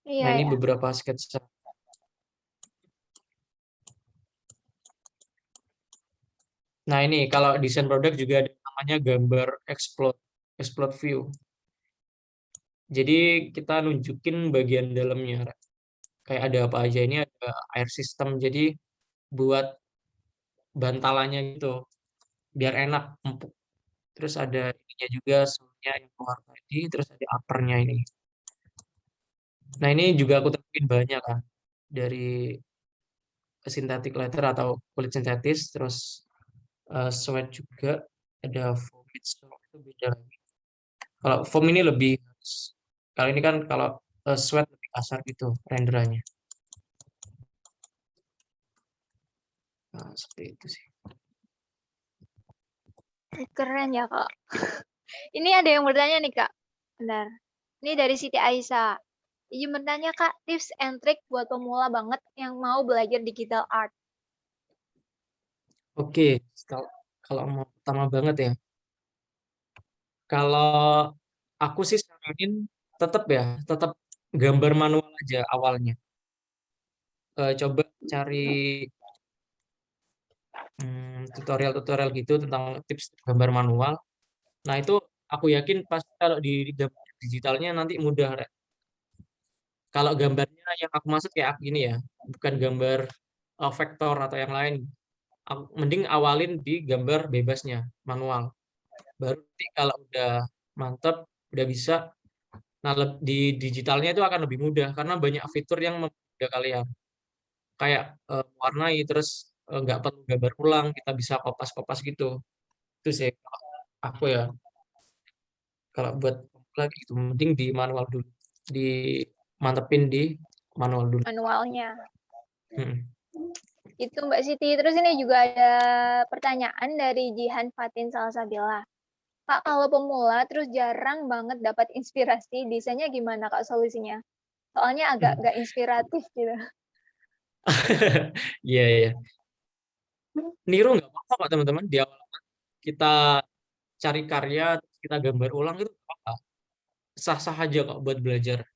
Iya Nah, ini ya. beberapa sketsa. Nah, ini kalau desain produk juga ada namanya gambar explode view. Jadi kita nunjukin bagian dalamnya. Rek. Kayak ada apa aja. Ini ada air system. Jadi buat bantalannya gitu. Biar enak empuk. Terus ada ininya juga soalnya yang keluar tadi. Terus ada uppernya ini. Nah, ini juga aku terapin banyak kan. Dari synthetic leather atau kulit sintetis. Terus sweat juga. Ada foam itu beda lagi. Kalau foam ini lebih kalau ini kan kalau sweat lebih kasar gitu renderannya. Nah, seperti itu sih. Keren ya, Kak. Ini ada yang bertanya nih, Kak. Benar. Ini dari Siti Aisyah. Izin bertanya, Kak, tips and trick buat pemula banget yang mau belajar digital art. Oke, kalau mau pertama banget ya. Kalau aku sih saranin tetap gambar manual aja awalnya. Coba cari tutorial-tutorial gitu tentang tips gambar manual. Nah, itu aku yakin pasti kalau di gambar digitalnya nanti mudah, Rek. Kalau gambarnya yang aku maksud kayak gini ya, bukan gambar vektor atau yang lain. Mending awalin di gambar bebasnya, manual. Baru nanti kalau udah mantep, udah bisa, nah di digitalnya itu akan lebih mudah karena banyak fitur yang memudahkan kalian. Kayak warnai, terus nggak perlu gambar ulang, kita bisa kopas-kopas gitu. Itu sih kalau aku ya. Kalau buat lagi itu mending di manual dulu, dimantepin di manual dulu. Manualnya. Hmm. Itu Mbak Siti. Terus ini juga ada pertanyaan dari Jihan Fatin Salsabila. Kak, kalau pemula terus jarang banget dapat inspirasi, desainnya gimana Kak solusinya? Soalnya agak nggak inspiratif gitu. Iya, iya. Niru nggak apa-apa kok teman-teman. Di awal kita cari karya, kita gambar ulang itu nggak apa-apa. Sah-sah aja kok buat belajar.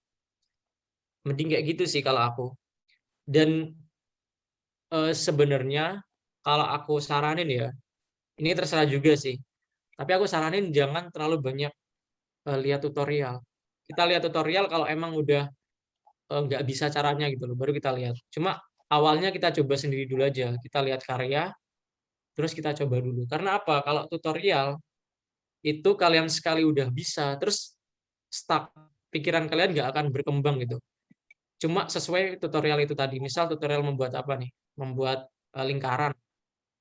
Mending kayak gitu sih kalau aku. Dan sebenarnya kalau aku saranin ya, ini terserah juga sih. Tapi aku saranin jangan terlalu banyak lihat tutorial. Kita lihat tutorial kalau emang udah nggak bisa caranya gitu loh, baru kita lihat. Cuma awalnya kita coba sendiri dulu aja. Kita lihat karya, terus kita coba dulu. Karena apa? Kalau tutorial itu kalian sekali udah bisa, terus stuck. Pikiran kalian nggak akan berkembang gitu. Cuma sesuai tutorial itu tadi. Misal tutorial membuat apa nih? Membuat lingkaran.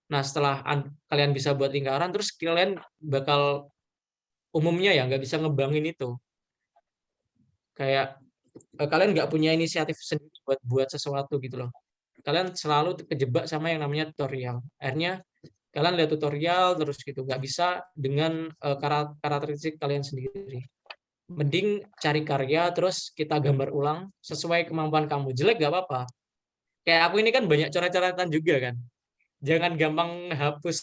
Nah, setelah kalian bisa buat lingkaran, terus kalian bakal umumnya ya nggak bisa ngebangin itu. Kayak kalian nggak punya inisiatif sendiri buat sesuatu gitu loh. Kalian selalu kejebak sama yang namanya tutorial. Akhirnya Kalian lihat tutorial terus gitu, nggak bisa dengan karakteristik kalian sendiri. Mending cari karya terus kita gambar ulang sesuai kemampuan kamu. Jelek nggak apa-apa. Kayak aku ini kan banyak coret-coretan juga kan. Jangan gampang hapus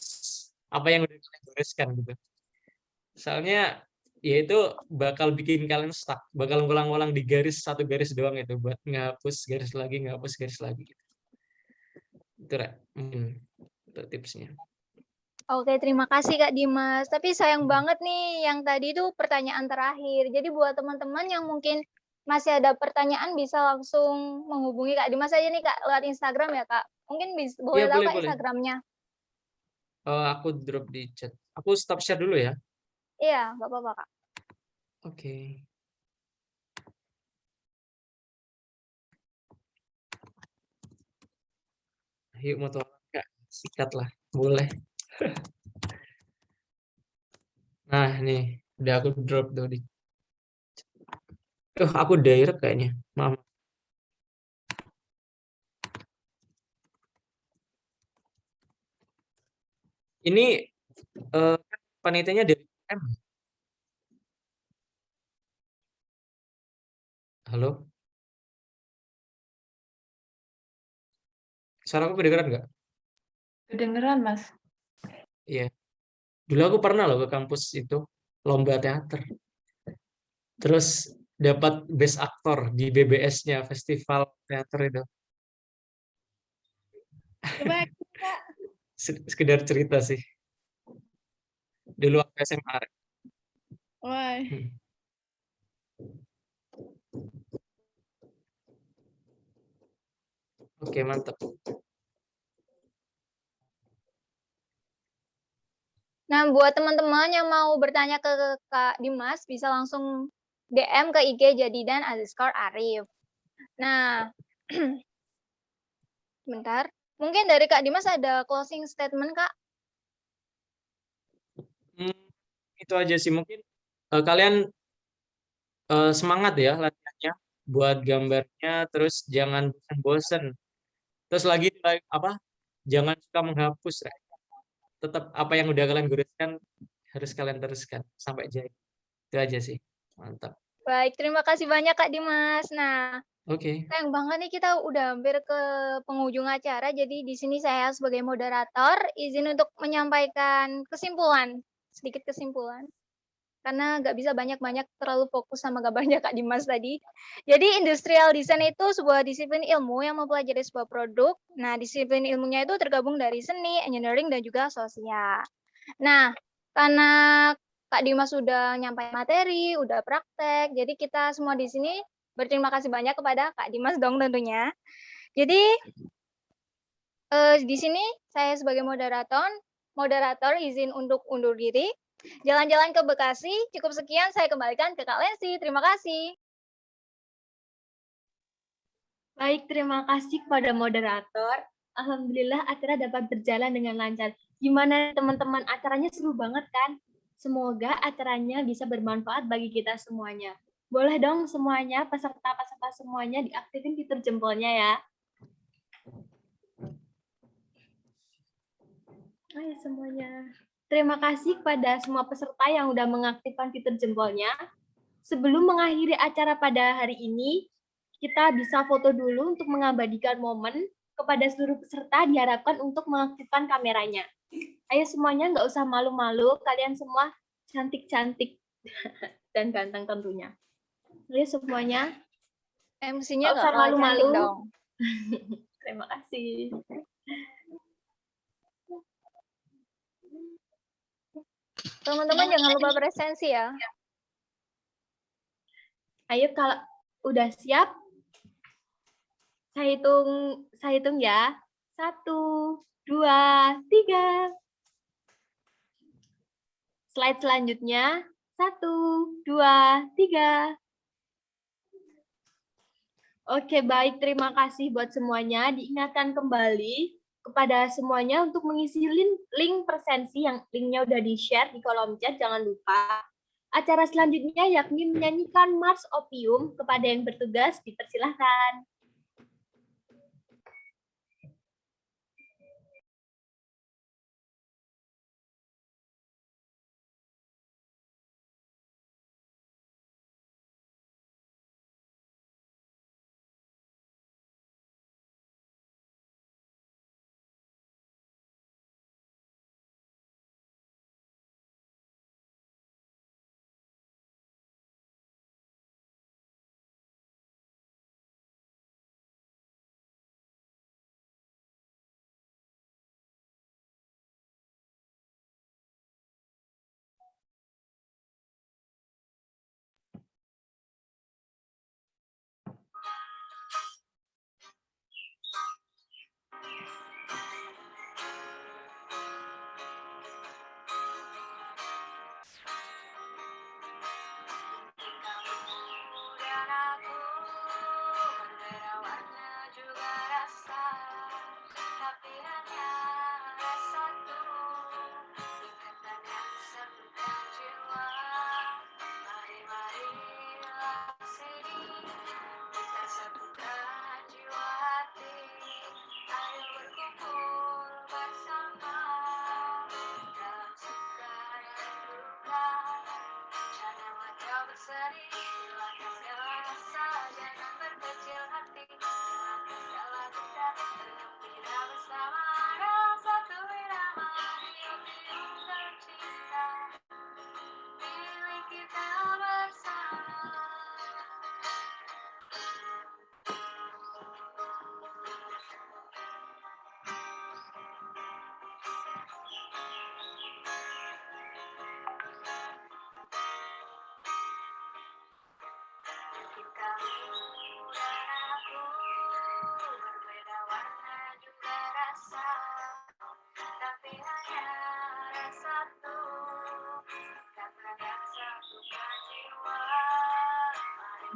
apa yang udah kalian goreskan gitu. Soalnya ya itu bakal bikin kalian stuck, bakal ngulang-ngulang di garis satu garis doang itu buat ngapus garis lagi, ngapus garis lagi gitu. Itu Rek. Itu tipsnya. Oke, terima kasih Kak Dimas. Tapi sayang banget nih yang tadi itu pertanyaan terakhir. Jadi buat teman-teman yang mungkin masih ada pertanyaan bisa langsung menghubungi Kak Dimas aja nih Kak lewat Instagram ya Kak. Mungkin Iya, boleh tahu Kak boleh. Instagramnya? Aku drop di chat. Aku stop share dulu ya. Iya, nggak apa-apa Kak. Oke. Yuk mau tolong Kak, sikat lah. Boleh. Nah, nih udah aku drop tuh di. Aku direct kayaknya. Maaf. Ini panitianya dari M. Halo? Suara aku kedengeran nggak? Kedengeran, Mas. Iya. Dulu aku pernah loh ke kampus itu, lomba teater. Terus dapat best aktor di BBS-nya, festival teater itu. Coba Sekedar cerita sih. Dulu waktu SMA. wah, Hmm. Oke, mantap. Nah, buat teman-teman yang mau bertanya ke Kak Dimas, bisa langsung DM ke IG Jadidan_Arif. Nah, bentar. Mungkin dari Kak Dimas ada closing statement, Kak? Itu aja sih. Mungkin kalian semangat ya latihannya buat gambarnya, terus jangan bosan. Terus lagi apa? Jangan suka menghapus. Ya. Tetap apa yang udah kalian goreskan harus kalian teruskan sampai jadi. Itu aja sih. Mantap. Baik, terima kasih banyak Kak Dimas. Nah, Oke. sayang banget nih kita udah hampir ke penghujung acara. Jadi di sini saya sebagai moderator izin untuk menyampaikan kesimpulan, sedikit kesimpulan. Karena nggak bisa banyak-banyak terlalu fokus sama gambarnya Kak Dimas tadi. Jadi industrial design itu sebuah disiplin ilmu yang mempelajari sebuah produk. Nah, disiplin ilmunya itu tergabung dari seni, engineering, dan juga sosial. Nah, karena Kak Dimas sudah nyampai materi, udah praktek, jadi kita semua di sini berterima kasih banyak kepada Kak Dimas dong tentunya. Jadi di sini saya sebagai moderator izin untuk undur diri. Jalan-jalan ke Bekasi, cukup sekian saya kembalikan ke Kak Lensi. Terima kasih. Baik, terima kasih kepada moderator. Alhamdulillah acara dapat berjalan dengan lancar. Gimana teman-teman, acaranya seru banget kan? Semoga acaranya bisa bermanfaat bagi kita semuanya. Boleh dong semuanya, peserta-peserta semuanya diaktifin fitur jempolnya ya. Ayo semuanya. Terima kasih kepada semua peserta yang sudah mengaktifkan fitur jempolnya. Sebelum mengakhiri acara pada hari ini, kita bisa foto dulu untuk mengabadikan momen. Kepada seluruh peserta diharapkan untuk mengaktifkan kameranya. Ayo semuanya, nggak usah malu-malu, kalian semua cantik-cantik dan ganteng tentunya. Ayo semuanya. MC-nya nggak usah nggak kalah malu-malu. cantik dong. Terima kasih. Teman-teman jangan lupa presensi ya. Ayo kalau udah siap, saya hitung ya. 1, 2, 3. Slide selanjutnya. 1, 2, 3. Oke, baik. Terima kasih buat semuanya. Diingatkan kembali kepada semuanya untuk mengisi link presensi yang linknya udah di-share di kolom chat. Jangan lupa. Acara selanjutnya yakni menyanyikan Mars Opium. Kepada yang bertugas, dipersilahkan.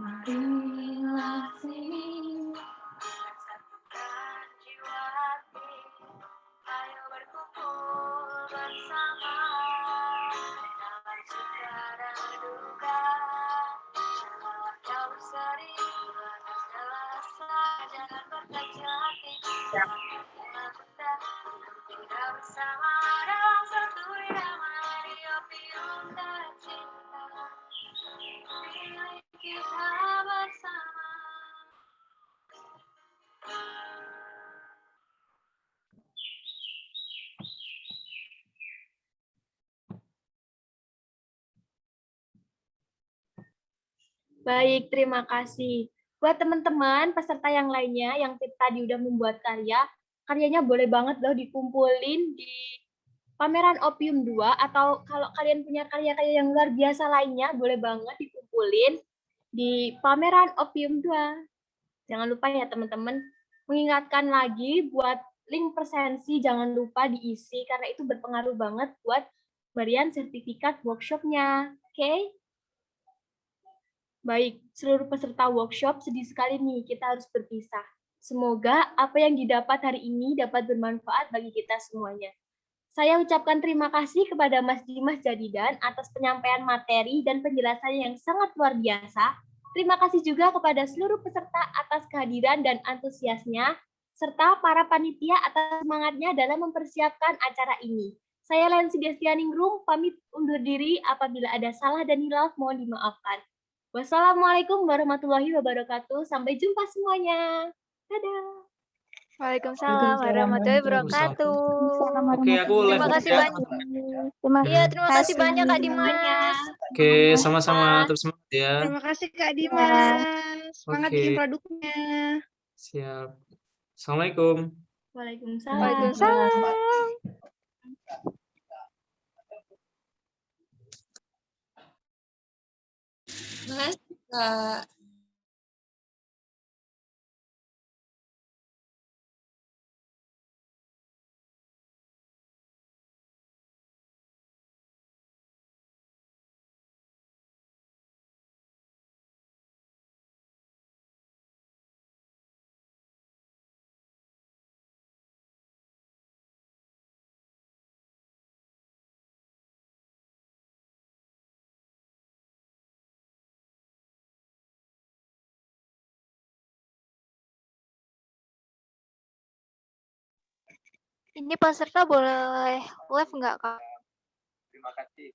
Marilah sini. Baik, terima kasih. Buat teman-teman peserta yang lainnya yang tadi udah membuat karya, karyanya boleh banget loh dikumpulin di pameran Opium 2, atau kalau kalian punya karya-karya yang luar biasa lainnya, boleh banget dikumpulin di pameran Opium 2. Jangan lupa ya teman-teman, mengingatkan lagi buat link presensi jangan lupa diisi karena itu berpengaruh banget buat pemberian sertifikat workshop-nya. Oke? Baik, seluruh peserta workshop, sedih sekali nih kita harus berpisah. Semoga apa yang didapat hari ini dapat bermanfaat bagi kita semuanya. Saya ucapkan terima kasih kepada Mas Dimas Jadidan atas penyampaian materi dan penjelasannya yang sangat luar biasa. Terima kasih juga kepada seluruh peserta atas kehadiran dan antusiasnya, serta para panitia atas semangatnya dalam mempersiapkan acara ini. Saya Lensi Destianingrum pamit undur diri, apabila ada salah dan hilaf mohon dimaafkan. Wassalamualaikum warahmatullahi wabarakatuh. Sampai jumpa semuanya. Dadah. Waalaikumsalam warahmatullahi wabarakatuh. Oke, aku live Terima dulu kasih ya, banyak. teman-teman. Iya, terima kasih banyak Kak Dimas. Oke, sama-sama. Terus semangat ya. Terima kasih Kak Dimas. Semangat Oke. bikin produknya. Siap. Assalamualaikum. Waalaikumsalam. Waalaikumsalam. Makasih, Kak. Ini peserta boleh live nggak Kak? Terima kasih.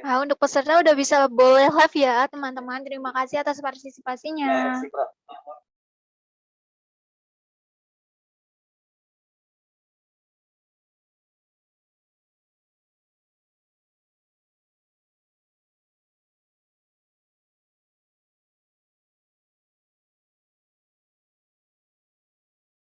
Nah, untuk peserta udah bisa boleh live ya, teman-teman. Terima kasih atas partisipasinya.